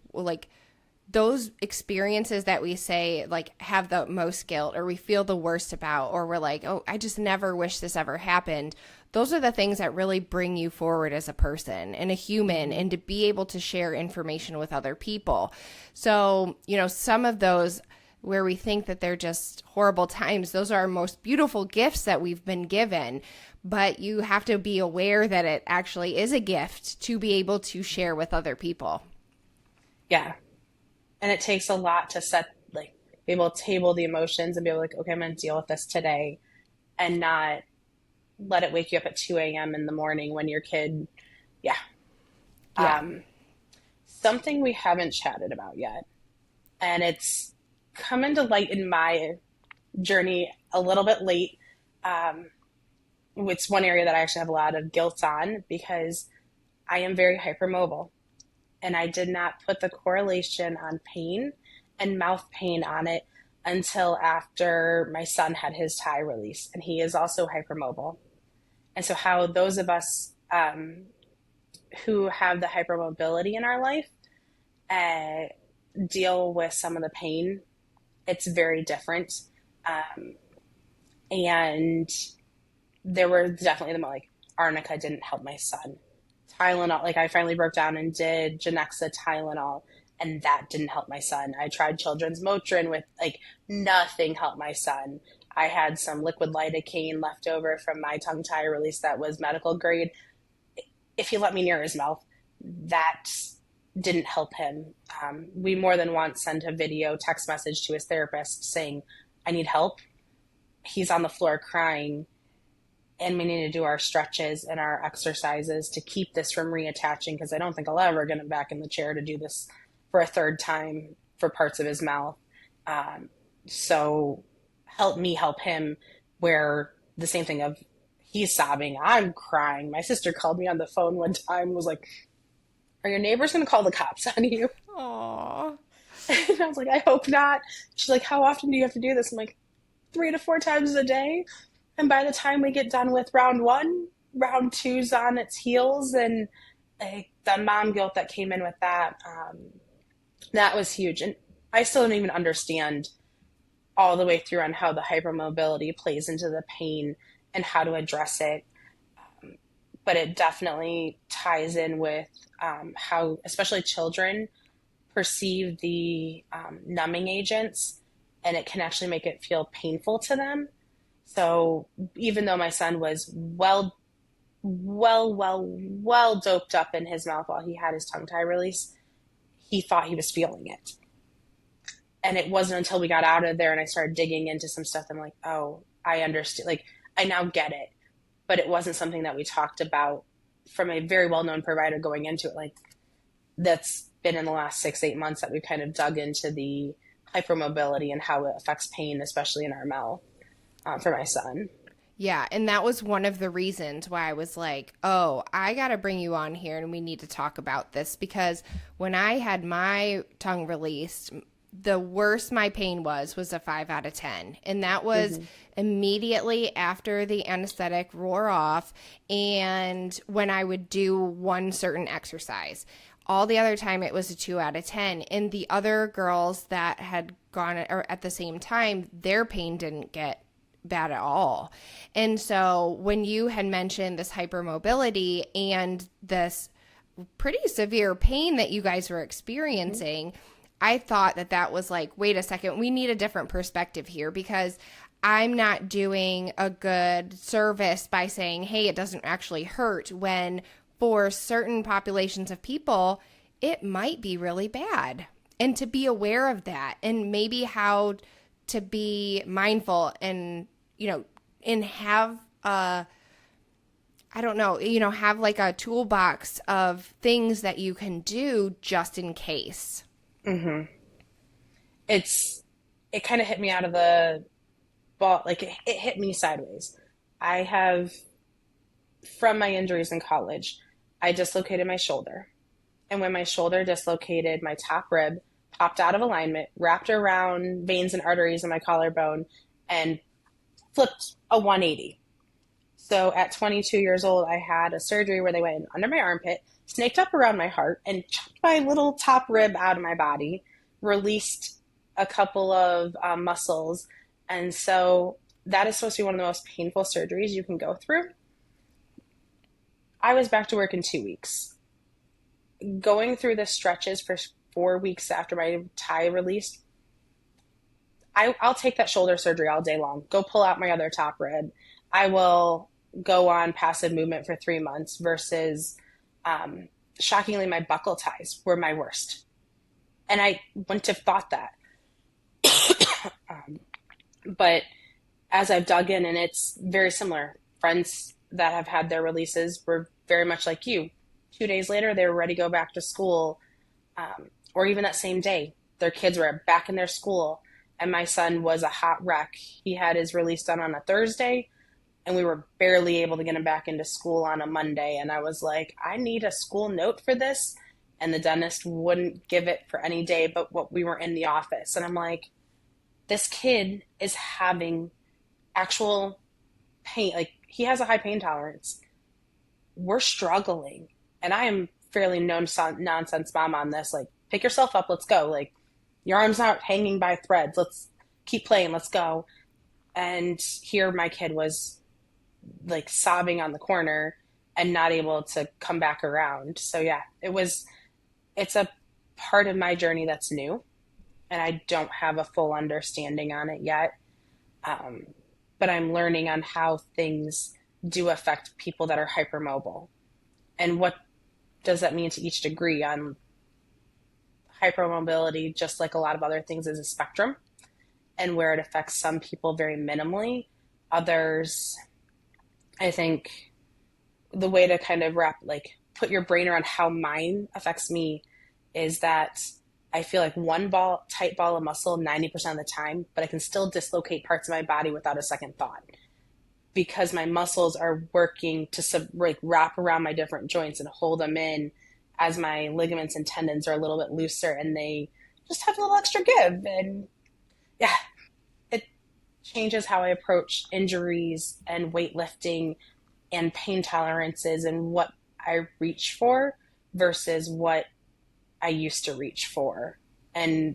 those experiences that we say like have the most guilt, or we feel the worst about, or we're like, oh, I just never wish this ever happened. Those are the things that really bring you forward as a person and a human, and to be able to share information with other people. So, some of those where we think that they're just horrible times, those are our most beautiful gifts that we've been given. But you have to be aware that it actually is a gift to be able to share with other people. Yeah. And it takes a lot to be able to table the emotions and be able to, okay, I'm going to deal with this today, and not let it wake you up at 2 a.m. in the morning when your kid, something we haven't chatted about yet, and it's come into light in my journey a little bit late. It's one area that I actually have a lot of guilt on, because I am very hypermobile. And I did not put the correlation on pain and mouth pain on it until after my son had his tie release. And he is also hypermobile. And so how those of us who have the hypermobility in our life deal with some of the pain, it's very different. And there were definitely Arnica didn't help my son. Tylenol, I finally broke down and did Genexa Tylenol, and that didn't help my son. I tried children's Motrin with nothing helped my son. I had some liquid lidocaine left over from my tongue tie release that was medical grade. If he let me near his mouth, that didn't help him. We more than once sent a video text message to his therapist saying, I need help. He's on the floor crying. and we need to do our stretches and our exercises to keep this from reattaching, because I don't think I'll ever get him back in the chair to do this for a third time for parts of his mouth. So help me help him, where the same thing of he's sobbing, I'm crying. My sister called me on the phone one time, was like, are your neighbors going to call the cops on you? Aw. And I was like, I hope not. She's like, how often do you have to do this? I'm like, 3 to 4 times a day. And by the time we get done with round one, round two's on its heels. And like, the mom guilt that came in with that, that was huge. And I still don't even understand all the way through on how the hypermobility plays into the pain and how to address it. But it definitely ties in with how, especially children, perceive the numbing agents, and it can actually make it feel painful to them. So even though my son was well doped up in his mouth while he had his tongue tie release, he thought he was feeling it. And it wasn't until we got out of there and I started digging into some stuff, I'm like, oh, I understand. Like, I now get it. But it wasn't something that we talked about from a very well-known provider going into it. Like, that's been in the last 6-8 months that we've kind of dug into the hypermobility and how it affects pain, especially in our mouth, for my son. Yeah, and that was one of the reasons why I was like, oh, I got to bring you on here and we need to talk about this, because when I had my tongue released, the worst my pain was a 5 out of 10. And that was immediately after the anesthetic wore off and when I would do one certain exercise. All the other time it was a 2 out of 10. And the other girls that had gone or at the same time, their pain didn't get bad at all. And so when you had mentioned this hypermobility and this pretty severe pain that you guys were experiencing, I thought that was like, wait a second, we need a different perspective here, because I'm not doing a good service by saying, hey, it doesn't actually hurt, when for certain populations of people, it might be really bad. And to be aware of that, and maybe how to be mindful and, and have have like a toolbox of things that you can do just in case. Mm-hmm. It kind of hit me out of the ball. Like, it hit me sideways. I have, from my injuries in college, I dislocated my shoulder. And when my shoulder dislocated, my top rib popped out of alignment, wrapped around veins and arteries in my collarbone, and flipped a 180. So at 22 years old, I had a surgery where they went under my armpit, snaked up around my heart, and chopped my little top rib out of my body, released a couple of muscles. And so that is supposed to be one of the most painful surgeries you can go through. I was back to work in 2 weeks. Going through the stretches for 4 weeks after my tie released, I'll take that shoulder surgery all day long. Go pull out my other top rib. I will go on passive movement for 3 months versus, shockingly, my buckle ties were my worst. And I wouldn't have thought that. But as I've dug in, and it's very similar, friends that have had their releases were very much like you. 2 days later, they were ready to go back to school. Or even that same day, their kids were back in their school. And my son was a hot wreck. He had his release done on a Thursday, and we were barely able to get him back into school on a Monday. And I was like, I need a school note for this. And the dentist wouldn't give it for any day but what we were in the office. And I'm like, this kid is having actual pain. Like, he has a high pain tolerance. We're struggling. And I am fairly nonsense mom on this. Like, pick yourself up. Let's go. Like, your arm's not hanging by threads. Let's keep playing. Let's go. And here my kid was like sobbing on the corner and not able to come back around. So yeah, it's a part of my journey that's new, and I don't have a full understanding on it yet. But I'm learning on how things do affect people that are hypermobile, and what does that mean to each degree. On hypermobility, just like a lot of other things, is a spectrum, and where it affects some people very minimally, others I think the way to kind of put your brain around how mine affects me is that I feel like one tight ball of muscle 90% of the time, but I can still dislocate parts of my body without a second thought because my muscles are working to wrap around my different joints and hold them in as my ligaments and tendons are a little bit looser and they just have a little extra give. And yeah, it changes how I approach injuries and weightlifting and pain tolerances and what I reach for versus what I used to reach for. And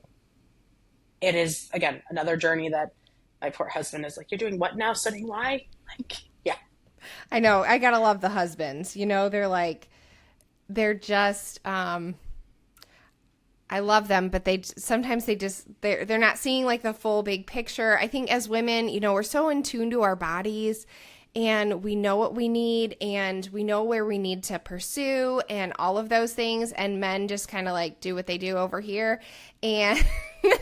it is, again, another journey that my poor husband is like, you're doing what now? Studying why? Like, yeah. I know. I gotta love the husbands. They're just, I love them, but sometimes they're not seeing like the full big picture. I think as women, we're so in tune to our bodies and we know what we need and we know where we need to pursue and all of those things. And men just kind of like do what they do over here. And, and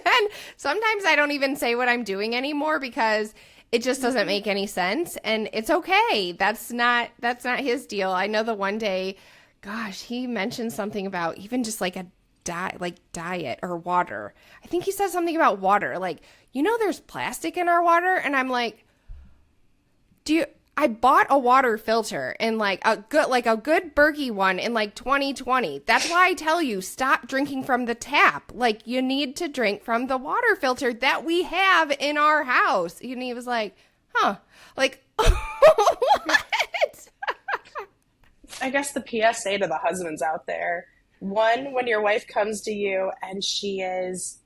then sometimes I don't even say what I'm doing anymore because it just doesn't make any sense. And it's okay. That's not his deal. I know the one day, gosh, he mentioned something about even just like a diet or water. I think he said something about water. Like, there's plastic in our water. And I'm like, I bought a water filter and like a good Berkey one in like 2020. That's why I tell you, stop drinking from the tap. Like you need to drink from the water filter that we have in our house. And he was like, huh, like, what? I guess the PSA to the husbands out there, one, when your wife comes to you and she is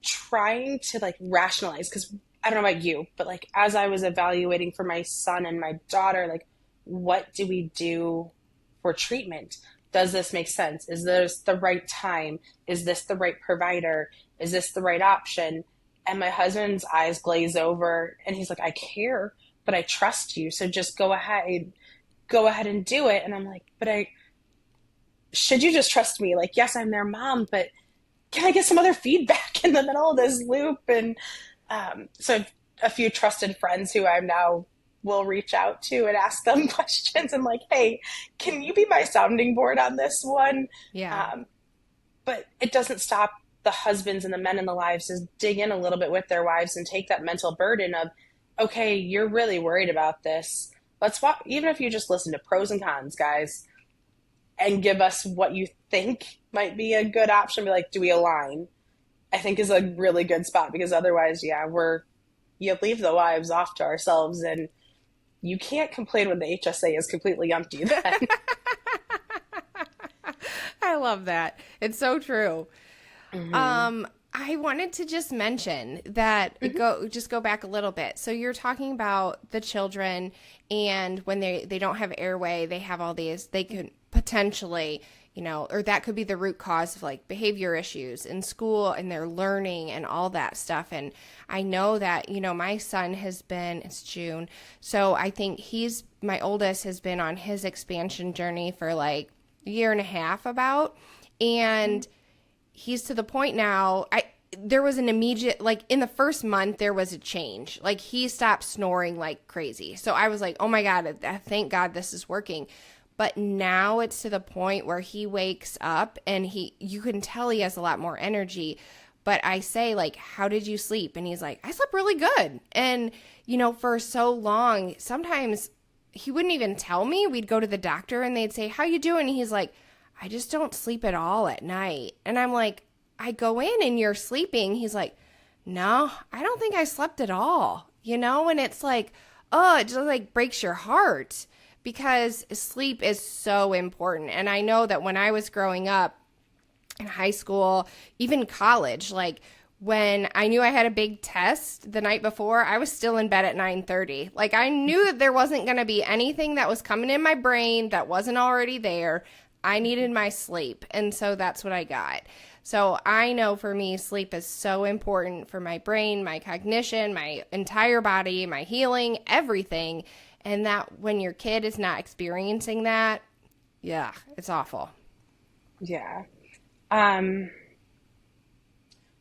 trying to like rationalize, because I don't know about you, but like as I was evaluating for my son and my daughter, like what do we do for treatment? Does this make sense? Is this the right time? Is this the right provider? Is this the right option? And my husband's eyes glaze over and he's like, I care, but I trust you. So just go ahead and do it. And I'm like, should you just trust me? Like, yes, I'm their mom, but can I get some other feedback in the middle of this loop? And so a few trusted friends who I now will reach out to and ask them questions and like, hey, can you be my sounding board on this one? Yeah. But it doesn't stop the husbands and the men in the lives to dig in a little bit with their wives and take that mental burden of, okay, you're really worried about this. Let's walk, even if you just listen to pros and cons, guys, and give us what you think might be a good option. Be like, do we align? I think is a really good spot because otherwise, yeah, you leave the wives off to ourselves and you can't complain when the HSA is completely empty then. I love that. It's so true. Mm-hmm. I wanted to just mention that go back a little bit. So you're talking about the children and when they don't have airway, they have all these, they could potentially, or that could be the root cause of like behavior issues in school and their learning and all that stuff. And I know that, my son it's June. So I think my oldest has been on his expansion journey for like a year and a half about, and he's to the point now, there was an immediate, like in the first month, there was a change. Like he stopped snoring like crazy. So I was like, oh my God, thank God this is working. But now it's to the point where he wakes up and you can tell he has a lot more energy. But I say like, how did you sleep? And he's like, I slept really good. And, for so long, sometimes he wouldn't even tell me. We'd go to the doctor and they'd say, how you doing? And he's like, I just don't sleep at all at night. And I'm like, I go in and you're sleeping. He's like, no, I don't think I slept at all. And it's like, oh, it just like breaks your heart because sleep is so important. And I know that when I was growing up in high school, even college, like when I knew I had a big test the night before, I was still in bed at 9:30. Like I knew that there wasn't going to be anything that was coming in my brain that wasn't already there. I needed my sleep. And so that's what I got. So I know for me, sleep is so important for my brain, my cognition, my entire body, my healing, everything. And that when your kid is not experiencing that, yeah, it's awful. Yeah.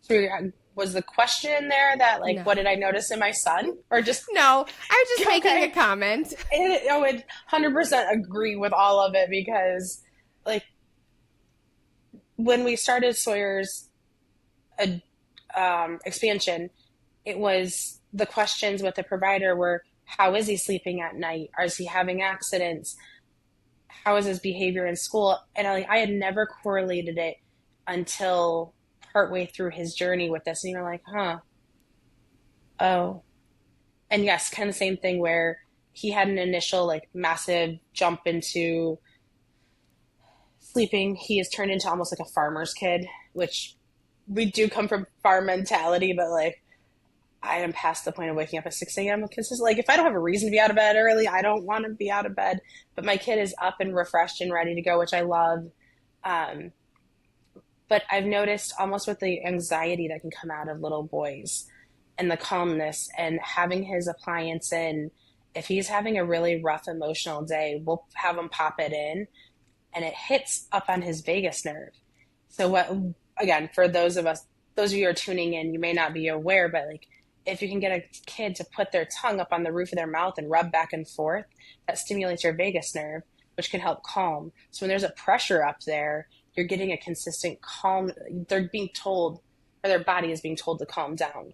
So was the question in there that like, what No. did I notice in my son? Or just, No, I was just making a okay. comment. I would 100% agree with all of it because like when we started Sawyer's expansion, it was the questions with the provider were, how is he sleeping at night? Is he having accidents? How is his behavior in school? And I had never correlated it until partway through his journey with this. And you're like, huh, oh. And yes, kind of the same thing where he had an initial like massive jump into sleeping. He has turned into almost like a farmer's kid, which we do come from farm mentality, but like I am past the point of waking up at 6 a.m. because like if I don't have a reason to be out of bed early, I don't want to be out of bed. But my kid is up and refreshed and ready to go, which I love. Um, but I've noticed almost with the anxiety that can come out of little boys and the calmness and having his appliance in, if he's having a really rough emotional day, we'll have him pop it in and it hits up on his vagus nerve. So what, again, for those of you who are tuning in, you may not be aware, but like if you can get a kid to put their tongue up on the roof of their mouth and rub back and forth, that stimulates your vagus nerve, which can help calm. So when there's a pressure up there, you're getting a consistent calm. They're being told, or their body is being told to calm down,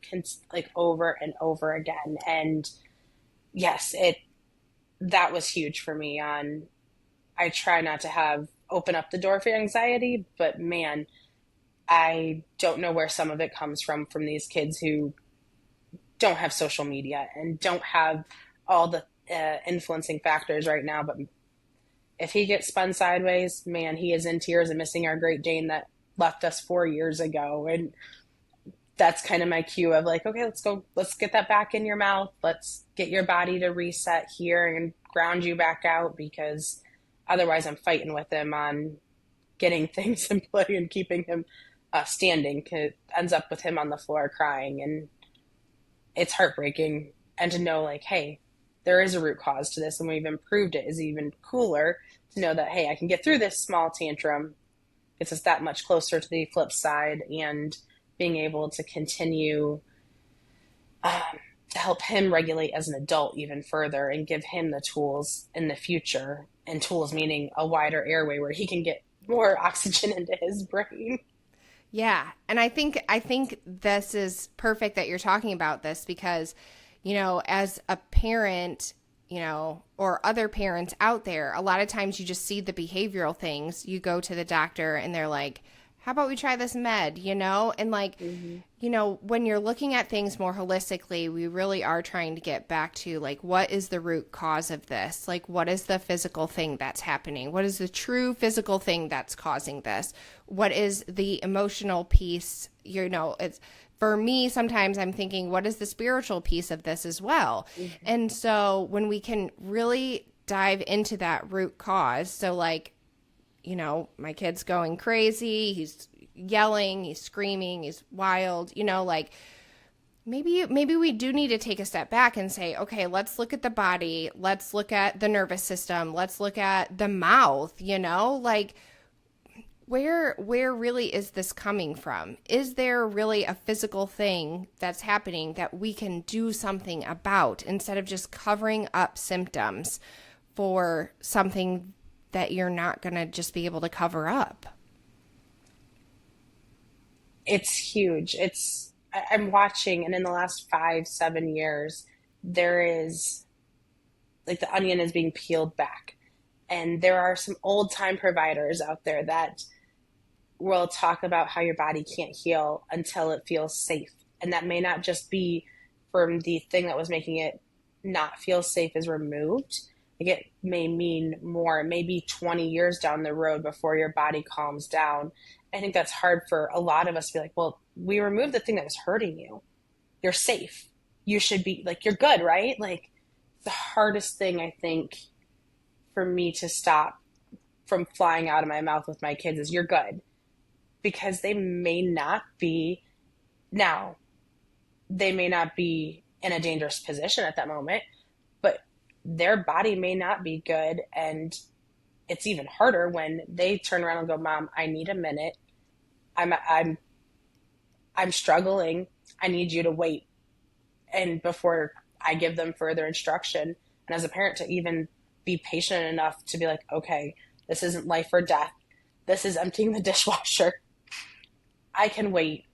like over and over again. And yes, that was huge for me. I try not to open up the door for anxiety, but man, I don't know where some of it comes from these kids who don't have social media and don't have all the influencing factors right now. But if he gets spun sideways, man, he is in tears and missing our Great Dane that left us 4 years ago. And that's kind of my cue of like, okay, let's get that back in your mouth. Let's get your body to reset here and ground you back out, because otherwise I'm fighting with him on getting things in play and keeping him standing. It ends up with him on the floor crying, and it's heartbreaking. And to know like, hey, there is a root cause to this and we've improved it is even cooler to know that, hey, I can get through this small tantrum. Gets us that much closer to the flip side and being able to continue to help him regulate as an adult even further and give him the tools in the future. And tools meaning a wider airway where he can get more oxygen into his brain. Yeah, and I think this is perfect that you're talking about this because, as a parent, or other parents out there, a lot of times you just see the behavioral things. You go to the doctor and they're like, how about we try this med, And like, when you're looking at things more holistically, we really are trying to get back to like, what is the root cause of this? Like, what is the physical thing that's happening? What is the true physical thing that's causing this? What is the emotional piece? It's, for me, sometimes I'm thinking, what is the spiritual piece of this as well? Mm-hmm. And so when we can really dive into that root cause, so like, my kid's going crazy, he's yelling, he's screaming, he's wild, like maybe we do need to take a step back and say, okay, let's look at the body, let's look at the nervous system, let's look at the mouth, like where really is this coming from? Is there really a physical thing that's happening that we can do something about instead of just covering up symptoms for something that you're not going to just be able to cover up? It's huge. I'm watching, and in the last 5-7 years, there is like the onion is being peeled back. And there are some old time providers out there that will talk about how your body can't heal until it feels safe. And that may not just be from the thing that was making it not feel safe is removed. Like it may mean more, maybe 20 years down the road before your body calms down. I think that's hard for a lot of us to be like, well, we removed the thing that was hurting you. You're safe. You should be like, you're good, right? Like the hardest thing I think for me to stop from flying out of my mouth with my kids is you're good, because they may not be in a dangerous position at that moment, but their body may not be good. And it's even harder when they turn around and go, Mom, I need a minute. I'm struggling. I need you to wait. And before I give them further instruction, and as a parent to even be patient enough to be like, okay, this isn't life or death. This is emptying the dishwasher. I can wait,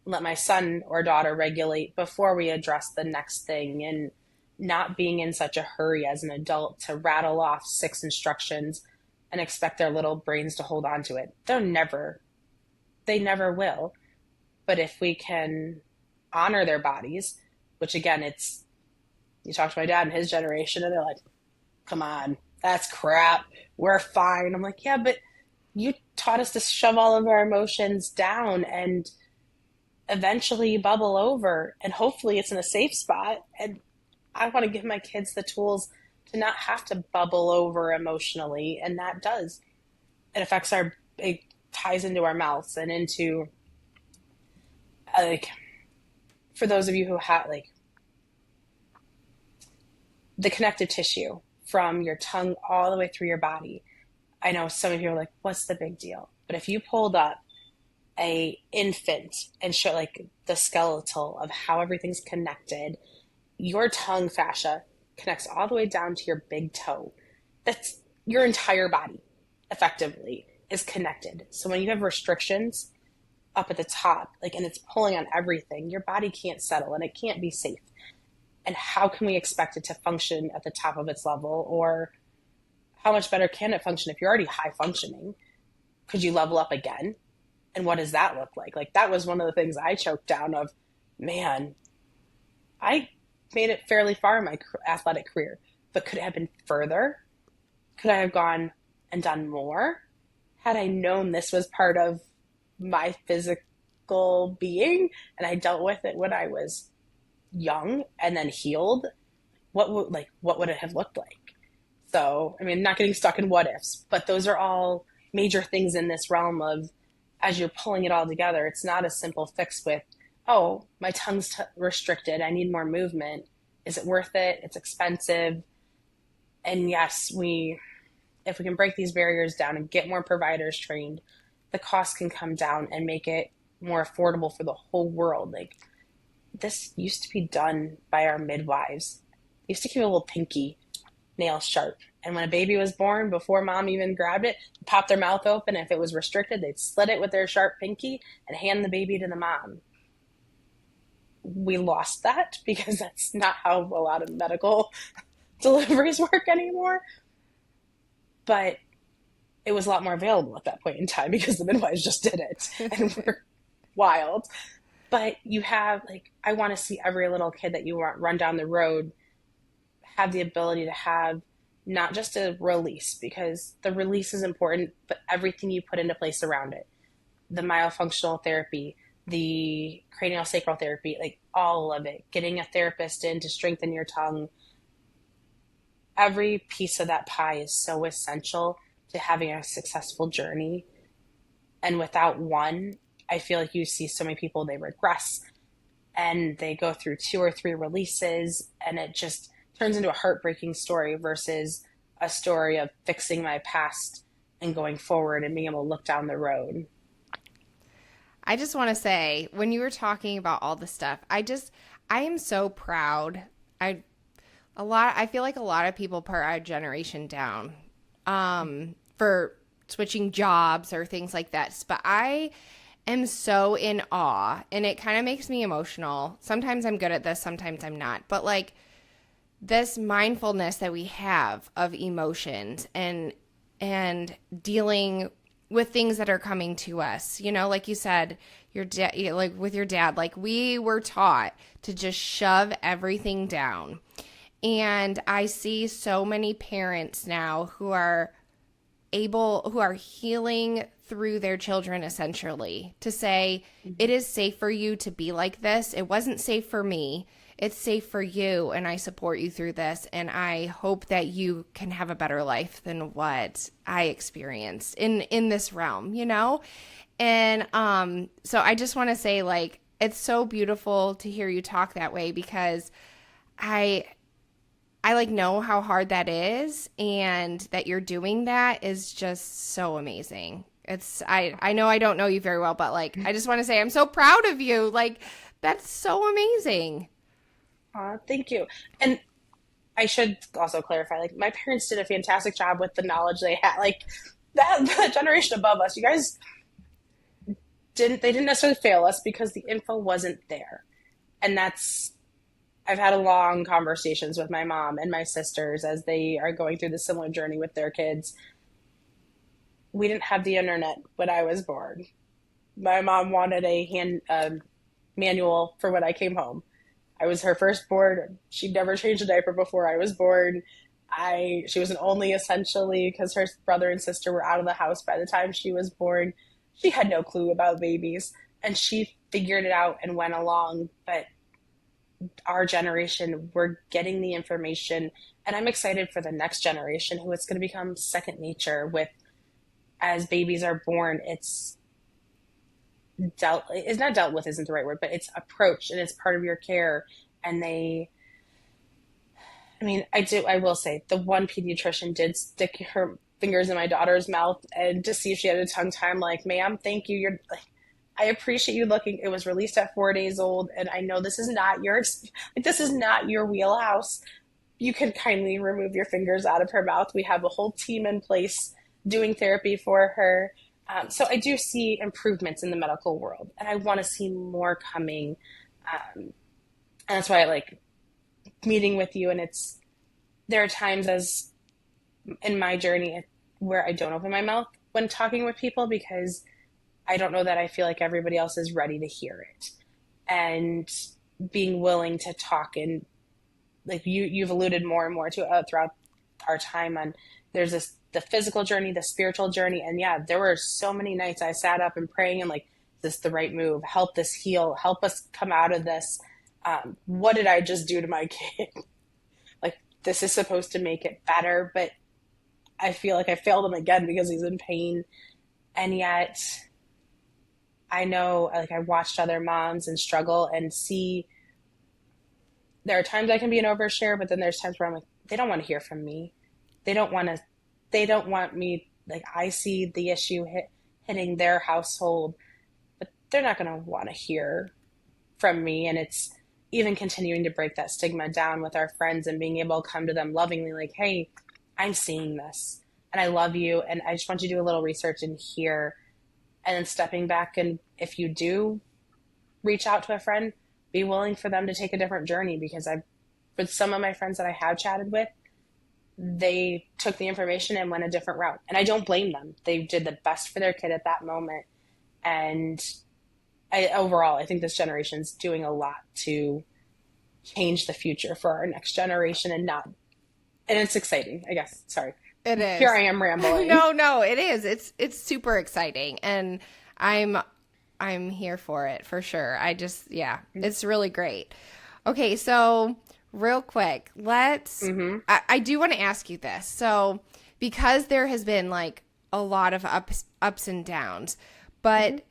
let my son or daughter regulate before we address the next thing, and not being in such a hurry as an adult to rattle off 6 instructions and expect their little brains to hold on to it. They never will. But if we can honor their bodies, which again, you talk to my dad and his generation and they're like, come on, that's crap. We're fine. I'm like, yeah, but you taught us to shove all of our emotions down, and eventually you bubble over, and hopefully it's in a safe spot. And I want to give my kids the tools to not have to bubble over emotionally. And it affects it ties into our mouths and into, like, for those of you who have, like, the connective tissue from your tongue all the way through your body. I know some of you are like, what's the big deal? But if you pulled up a infant and show like the skeletal of how everything's connected, your tongue fascia connects all the way down to your big toe. That's your entire body effectively is connected. So when you have restrictions up at the top, like, and it's pulling on everything, your body can't settle and it can't be safe. And how can we expect it to function at the top of its level? Or how much better can it function if you're already high functioning? Could you level up again? And what does that look like? Like, that was one of the things I choked down of, man, I made it fairly far in my athletic career, but could it have been further? Could I have gone and done more? Had I known this was part of my physical being and I dealt with it when I was young and then healed, what would it have looked like? So, I mean, not getting stuck in what ifs, but those are all major things in this realm of, as you're pulling it all together, it's not a simple fix with, oh, my tongue's restricted, I need more movement. Is it worth it? It's expensive. And yes, if we can break these barriers down and get more providers trained, the cost can come down and make it more affordable for the whole world. Like, this used to be done by our midwives. They used to keep a little pinky nail sharp. And when a baby was born, before mom even grabbed it, pop their mouth open. If it was restricted, they'd slit it with their sharp pinky and hand the baby to the mom. We lost that because that's not how a lot of medical deliveries work anymore. But it was a lot more available at that point in time because the midwives just did it and were wild. But you have, like, I want to see every little kid that you run down the road have the ability to have not just a release, because the release is important, but everything you put into place around it. The myofunctional therapy, the craniosacral therapy, like all of it, getting a therapist in to strengthen your tongue. Every piece of that pie is so essential to having a successful journey. And without one, I feel like you see so many people, they regress and they go through 2 or 3 releases and it just turns into a heartbreaking story versus a story of fixing my past and going forward and being able to look down the road. I just want to say, when you were talking about all this stuff, I am so proud. I feel like a lot of people put our generation down for switching jobs or things like that. But I am so in awe, and it kind of makes me emotional. Sometimes I'm good at this, sometimes I'm not. But like this mindfulness that we have of emotions and dealing with things that are coming to us, you know, like you said, like with your dad, like we were taught to just shove everything down. And I see so many parents now who are healing through their children, essentially, to say, it is safe for you to be like this. It wasn't safe for me. It's safe for you, and I support you through this, and I hope that you can have a better life than what I experienced in this realm, you know? And so I just want to say, like, it's so beautiful to hear you talk that way, because I like know how hard that is, and that you're doing that is just so amazing. I know I don't know you very well, but like, I just want to say I'm so proud of you. Like, that's so amazing. Thank you. And I should also clarify, like my parents did a fantastic job with the knowledge they had. Like that, the generation above us, you guys they didn't necessarily fail us because the info wasn't there. And that's I've had a long conversations with my mom and my sisters as they are going through the similar journey with their kids. We didn't have the internet when I was born. My mom wanted a hand manual for when I came home. I was her firstborn. She'd never changed a diaper before I was born. She was an only essentially because her brother and sister were out of the house by the time she was born. She had no clue about babies, and she figured it out and went along. But our generation, we're getting the information, and I'm excited for the next generation who it's going to become second nature with as babies are born. It's not dealt with isn't the right word, but it's approached and it's part of your care. And I will say the one pediatrician did stick her fingers in my daughter's mouth and to see if she had a tongue tie. I'm like, ma'am, thank you. I appreciate you looking. It was released at 4 days old. And I know this is not this is not your wheelhouse. You can kindly remove your fingers out of her mouth. We have a whole team in place doing therapy for her. So I do see improvements in the medical world, and I want to see more coming. And that's why I like meeting with you. And there are times as in my journey where I don't open my mouth when talking with people because I don't know that I feel like everybody else is ready to hear it. And being willing to talk and like you've alluded more and more to throughout our time on the physical journey, the spiritual journey. And yeah, there were so many nights I sat up and praying and like, is this the right move? Help this heal, help us come out of this. What did I just do to my kid? Like, this is supposed to make it better, but I feel like I failed him again because he's in pain. And yet I know, like, I watched other moms and struggle and see there are times I can be an overshare, but then there's times where I'm like, they don't want to hear from me. They don't want me, like, I see the issue hitting their household, but they're not going to want to hear from me. And it's even continuing to break that stigma down with our friends and being able to come to them lovingly, like, hey, I'm seeing this and I love you. And I just want you to do a little research and hear, and then stepping back. And if you do reach out to a friend, be willing for them to take a different journey, because with some of my friends that I have chatted with, they took the information and went a different route. And I don't blame them. They did the best for their kid at that moment. And overall, I think this generation's doing a lot to change the future for our next generation and it's exciting, I guess. Sorry. It is. Here I am rambling. No, it is. It's super exciting. And I'm here for it for sure. It's really great. Okay, so real quick, I do want to ask you this. So, because there has been like a lot of ups and downs, but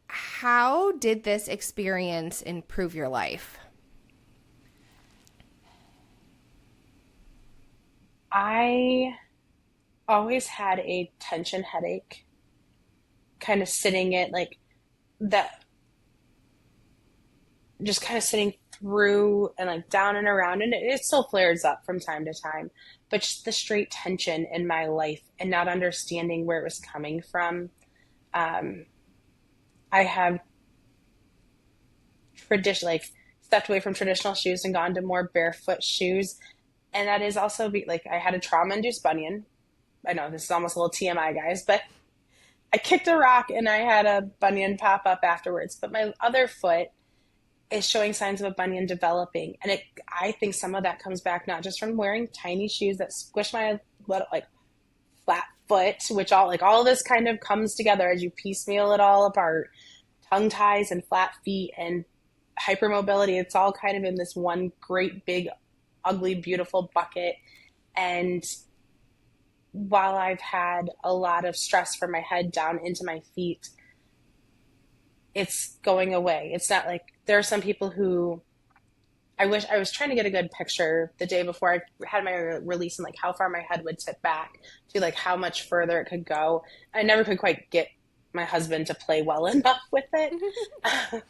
how did this experience improve your life? I always had a tension headache, kind of sitting it like that, just kind of sitting through and like down and around, and it still flares up from time to time, but just the straight tension in my life and not understanding where it was coming from. I have stepped away from traditional shoes and gone to more barefoot shoes, and that is also like I had a trauma-induced bunion. I know this is almost a little TMI, guys, but I kicked a rock and I had a bunion pop up afterwards. But my other foot is showing signs of a bunion developing. And I think some of that comes back not just from wearing tiny shoes that squish my like flat foot, which all of this kind of comes together as you piecemeal it all apart. Tongue ties and flat feet and hypermobility. It's all kind of in this one great big, ugly, beautiful bucket. And while I've had a lot of stress from my head down into my feet, it's going away. It's not like there are some people who I wish I was trying to get a good picture the day before I had my release and like how far my head would tip back to like how much further it could go. I never could quite get my husband to play well enough with it.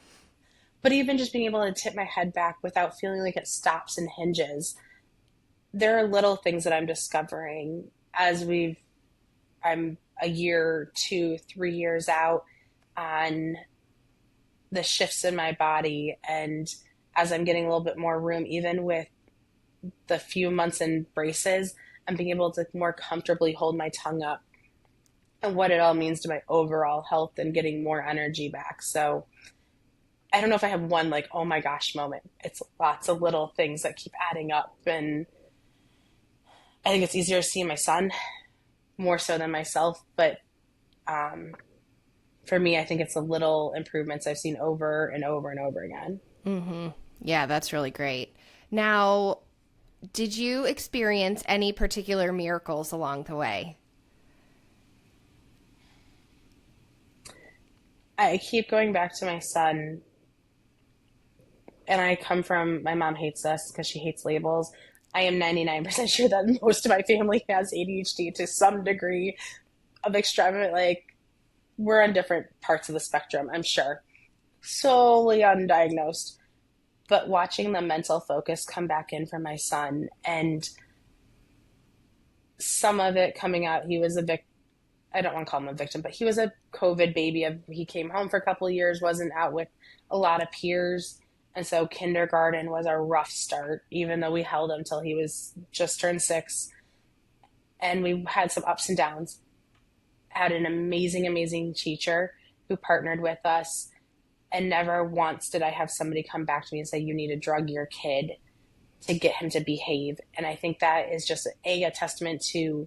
But even just being able to tip my head back without feeling like it stops and hinges, there are little things that I'm discovering as I'm a year, 2, 3 years out on the shifts in my body. And as I'm getting a little bit more room, even with the few months in braces, I'm being able to more comfortably hold my tongue up and what it all means to my overall health and getting more energy back. So I don't know if I have one like, oh my gosh moment. It's lots of little things that keep adding up. And I think it's easier to see my son more so than myself. But um, for me, I think it's the little improvements I've seen over and over and over again. Yeah, that's really great. Now, did you experience any particular miracles along the way? I keep going back to my son, and I come from my mom hates us because she hates labels. I am 99% sure that most of my family has ADHD to some degree of extravagant, like, we're on different parts of the spectrum, I'm sure. Solely undiagnosed. But watching the mental focus come back in for my son and some of it coming out, he was a victim. I don't want to call him a victim, but he was a COVID baby. He came home for a couple of years, wasn't out with a lot of peers. And so kindergarten was a rough start, even though we held him till he was just turned 6. And we had some ups and downs. Had an amazing, amazing teacher who partnered with us. And never once did I have somebody come back to me and say, you need to drug your kid to get him to behave. And I think that is just a testament to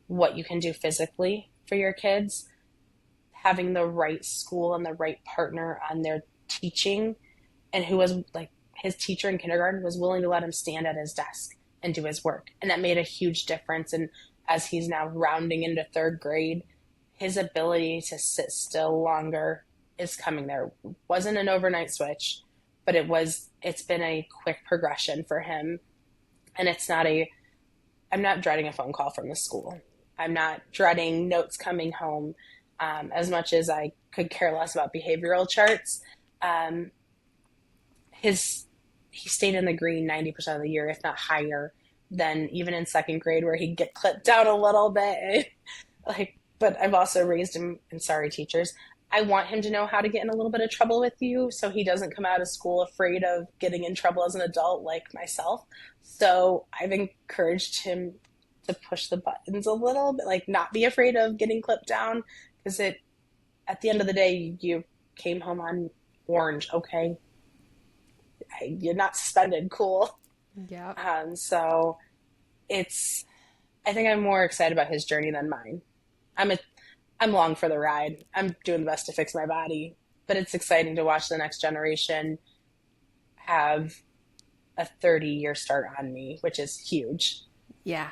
what you can do physically for your kids, having the right school and the right partner on their teaching, and who was like his teacher in kindergarten was willing to let him stand at his desk and do his work. And that made a huge difference. And as he's now rounding into 3rd grade, his ability to sit still longer is coming there. Wasn't an overnight switch, but it's been a quick progression for him. And I'm not dreading a phone call from the school. I'm not dreading notes coming home as much as I could care less about behavioral charts. He stayed in the green 90% of the year, if not higher than even in 2nd grade where he'd get clipped down a little bit. But I've also raised him, and sorry, teachers, I want him to know how to get in a little bit of trouble with you so he doesn't come out of school afraid of getting in trouble as an adult like myself. So I've encouraged him to push the buttons a little bit, like not be afraid of getting clipped down, because at the end of the day, you came home on orange, okay? You're not suspended, cool. Yeah. So I think I'm more excited about his journey than mine. I'm long for the ride. I'm doing the best to fix my body, but it's exciting to watch the next generation have a 30-year start on me, which is huge. Yeah,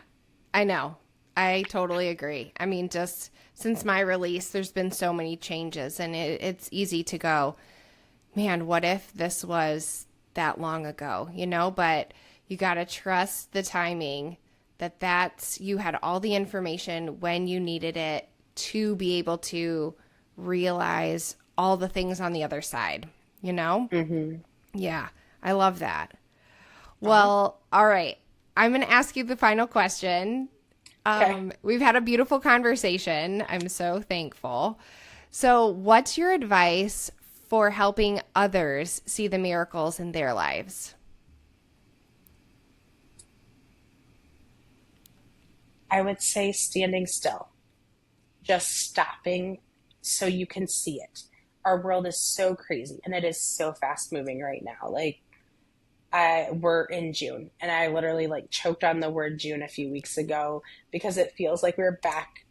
I know. I totally agree. I mean, just since my release, there's been so many changes, and it's easy to go, man, what if this was that long ago, But you got to trust the timing, that's you had all the information when you needed it to be able to realize all the things on the other side, Mm-hmm. Yeah, I love that. Well, all right. I'm going to ask you the final question. Okay. We've had a beautiful conversation. I'm so thankful. So what's your advice for helping others see the miracles in their lives? I would say standing still, just stopping so you can see it. Our world is so crazy and it is so fast moving right now. Like we're in June and I literally like choked on the word June a few weeks ago because it feels like we're back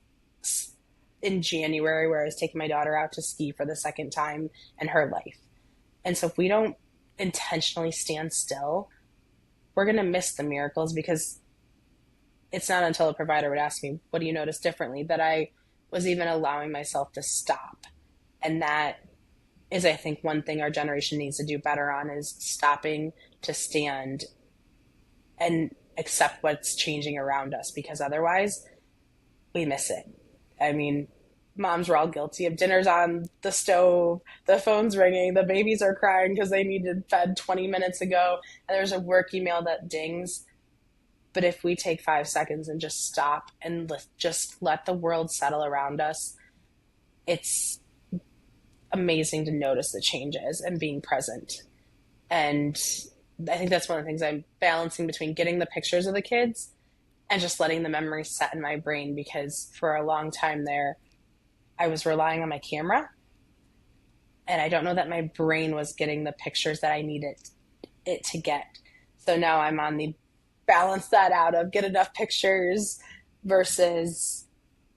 in January where I was taking my daughter out to ski for the 2nd time in her life. And so if we don't intentionally stand still, we're going to miss the miracles, because it's not until a provider would ask me, what do you notice differently, that I was even allowing myself to stop. And that is I think one thing our generation needs to do better on is stopping to stand and accept what's changing around us, because otherwise we miss it. I mean, moms were all guilty of dinners on the stove, the phone's ringing, the babies are crying because they needed fed 20 minutes ago, and there's a work email that dings. But if we take 5 seconds and just stop and just let the world settle around us, it's amazing to notice the changes and being present. And I think that's one of the things I'm balancing between getting the pictures of the kids and just letting the memories set in my brain, because for a long time there, I was relying on my camera, and I don't know that my brain was getting the pictures that I needed it to get. So now I'm on the balance that out of get enough pictures versus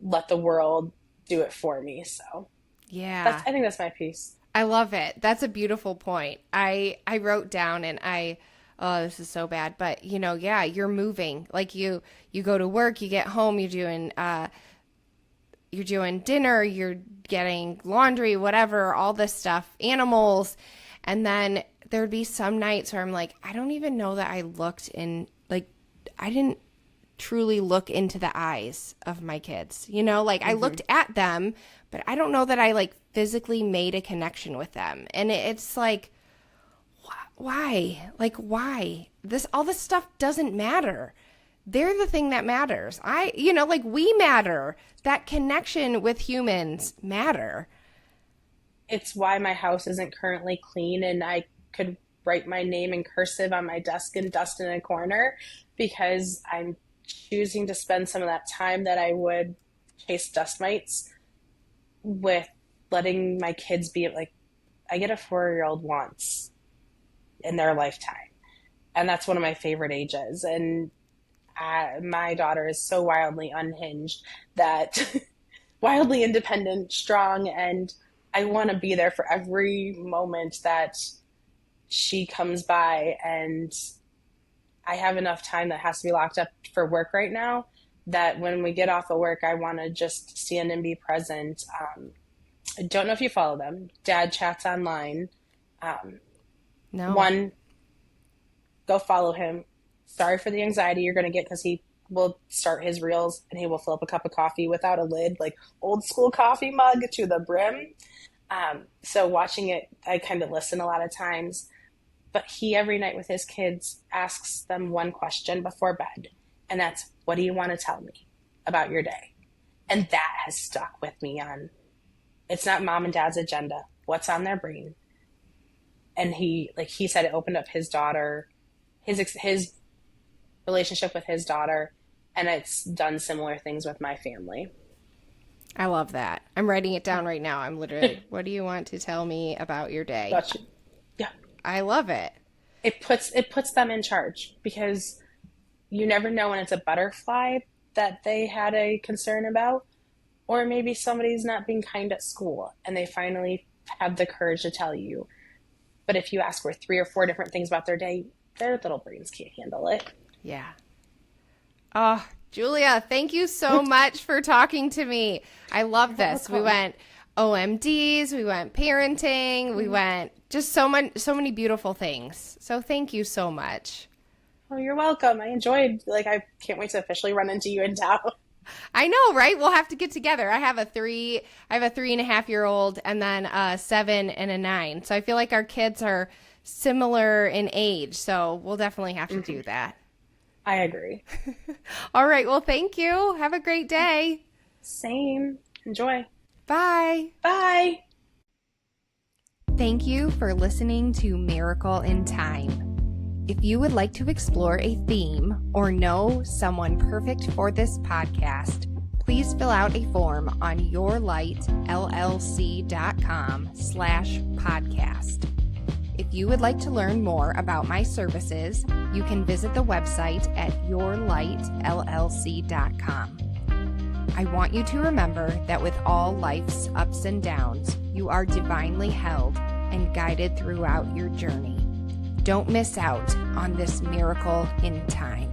let the world do it for me. So yeah, I think that's my piece. I love it. That's a beautiful point. I wrote down, and oh, this is so bad, but yeah, you're moving. Like you go to work, you get home, you're doing dinner, you're getting laundry, whatever, all this stuff, animals. And then there'd be some nights where I'm like, I don't even know that I looked in, like, I didn't truly look into the eyes of my kids. I looked at them, but I don't know that I like physically made a connection with them. And it's like, why? Like, why? All this stuff doesn't matter. They're the thing that matters. We matter. That connection with humans matter. It's why my house isn't currently clean, and I could write my name in cursive on my desk and dust in a corner, because I'm choosing to spend some of that time that I would chase dust mites with letting my kids be like, I get a 4-year-old once in their lifetime. And that's one of my favorite ages. And my daughter is so wildly unhinged, that wildly independent, strong, and I want to be there for every moment that she comes by. And I have enough time that has to be locked up for work right now that when we get off of work, I want to just stand and be present. I don't know if you follow them. Dad Chats Online. No. One, go follow him. Sorry for the anxiety you're going to get, because he will start his reels and he will fill up a cup of coffee without a lid, like old school coffee mug to the brim. So watching it, I kind of listen a lot of times. But he, every night with his kids, asks them one question before bed. And that's, what do you want to tell me about your day? And that has stuck with me on, it's not mom and dad's agenda. What's on their brain? And he said it opened up his daughter, his relationship with his daughter, and it's done similar things with my family. I love that. I'm writing it down right now. I'm literally, what do you want to tell me about your day? Gotcha. Yeah. I love it. It puts them in charge, because you never know when it's a butterfly that they had a concern about, or maybe somebody's not being kind at school and they finally have the courage to tell you. But if you ask for 3 or 4 different things about their day, their little brains can't handle it. Yeah. Oh, Julia, thank you so much for talking to me. I love this. We went OMDs, we went parenting, we went just so many beautiful things. So thank you so much. Oh, you're welcome. I enjoyed, I can't wait to officially run into you in town. I know, right? We'll have to get together. I have a 3.5-year-old and then a 7 and a 9. So I feel like our kids are similar in age. So we'll definitely have to do that. I agree. All right. Well, thank you. Have a great day. Same. Enjoy. Bye. Bye. Thank you for listening to Miracle in Time. If you would like to explore a theme or know someone perfect for this podcast, please fill out a form on yourlightllc.com/podcast. If you would like to learn more about my services, you can visit the website at yourlightllc.com. I want you to remember that with all life's ups and downs, you are divinely held and guided throughout your journey. Don't miss out on this miracle in time.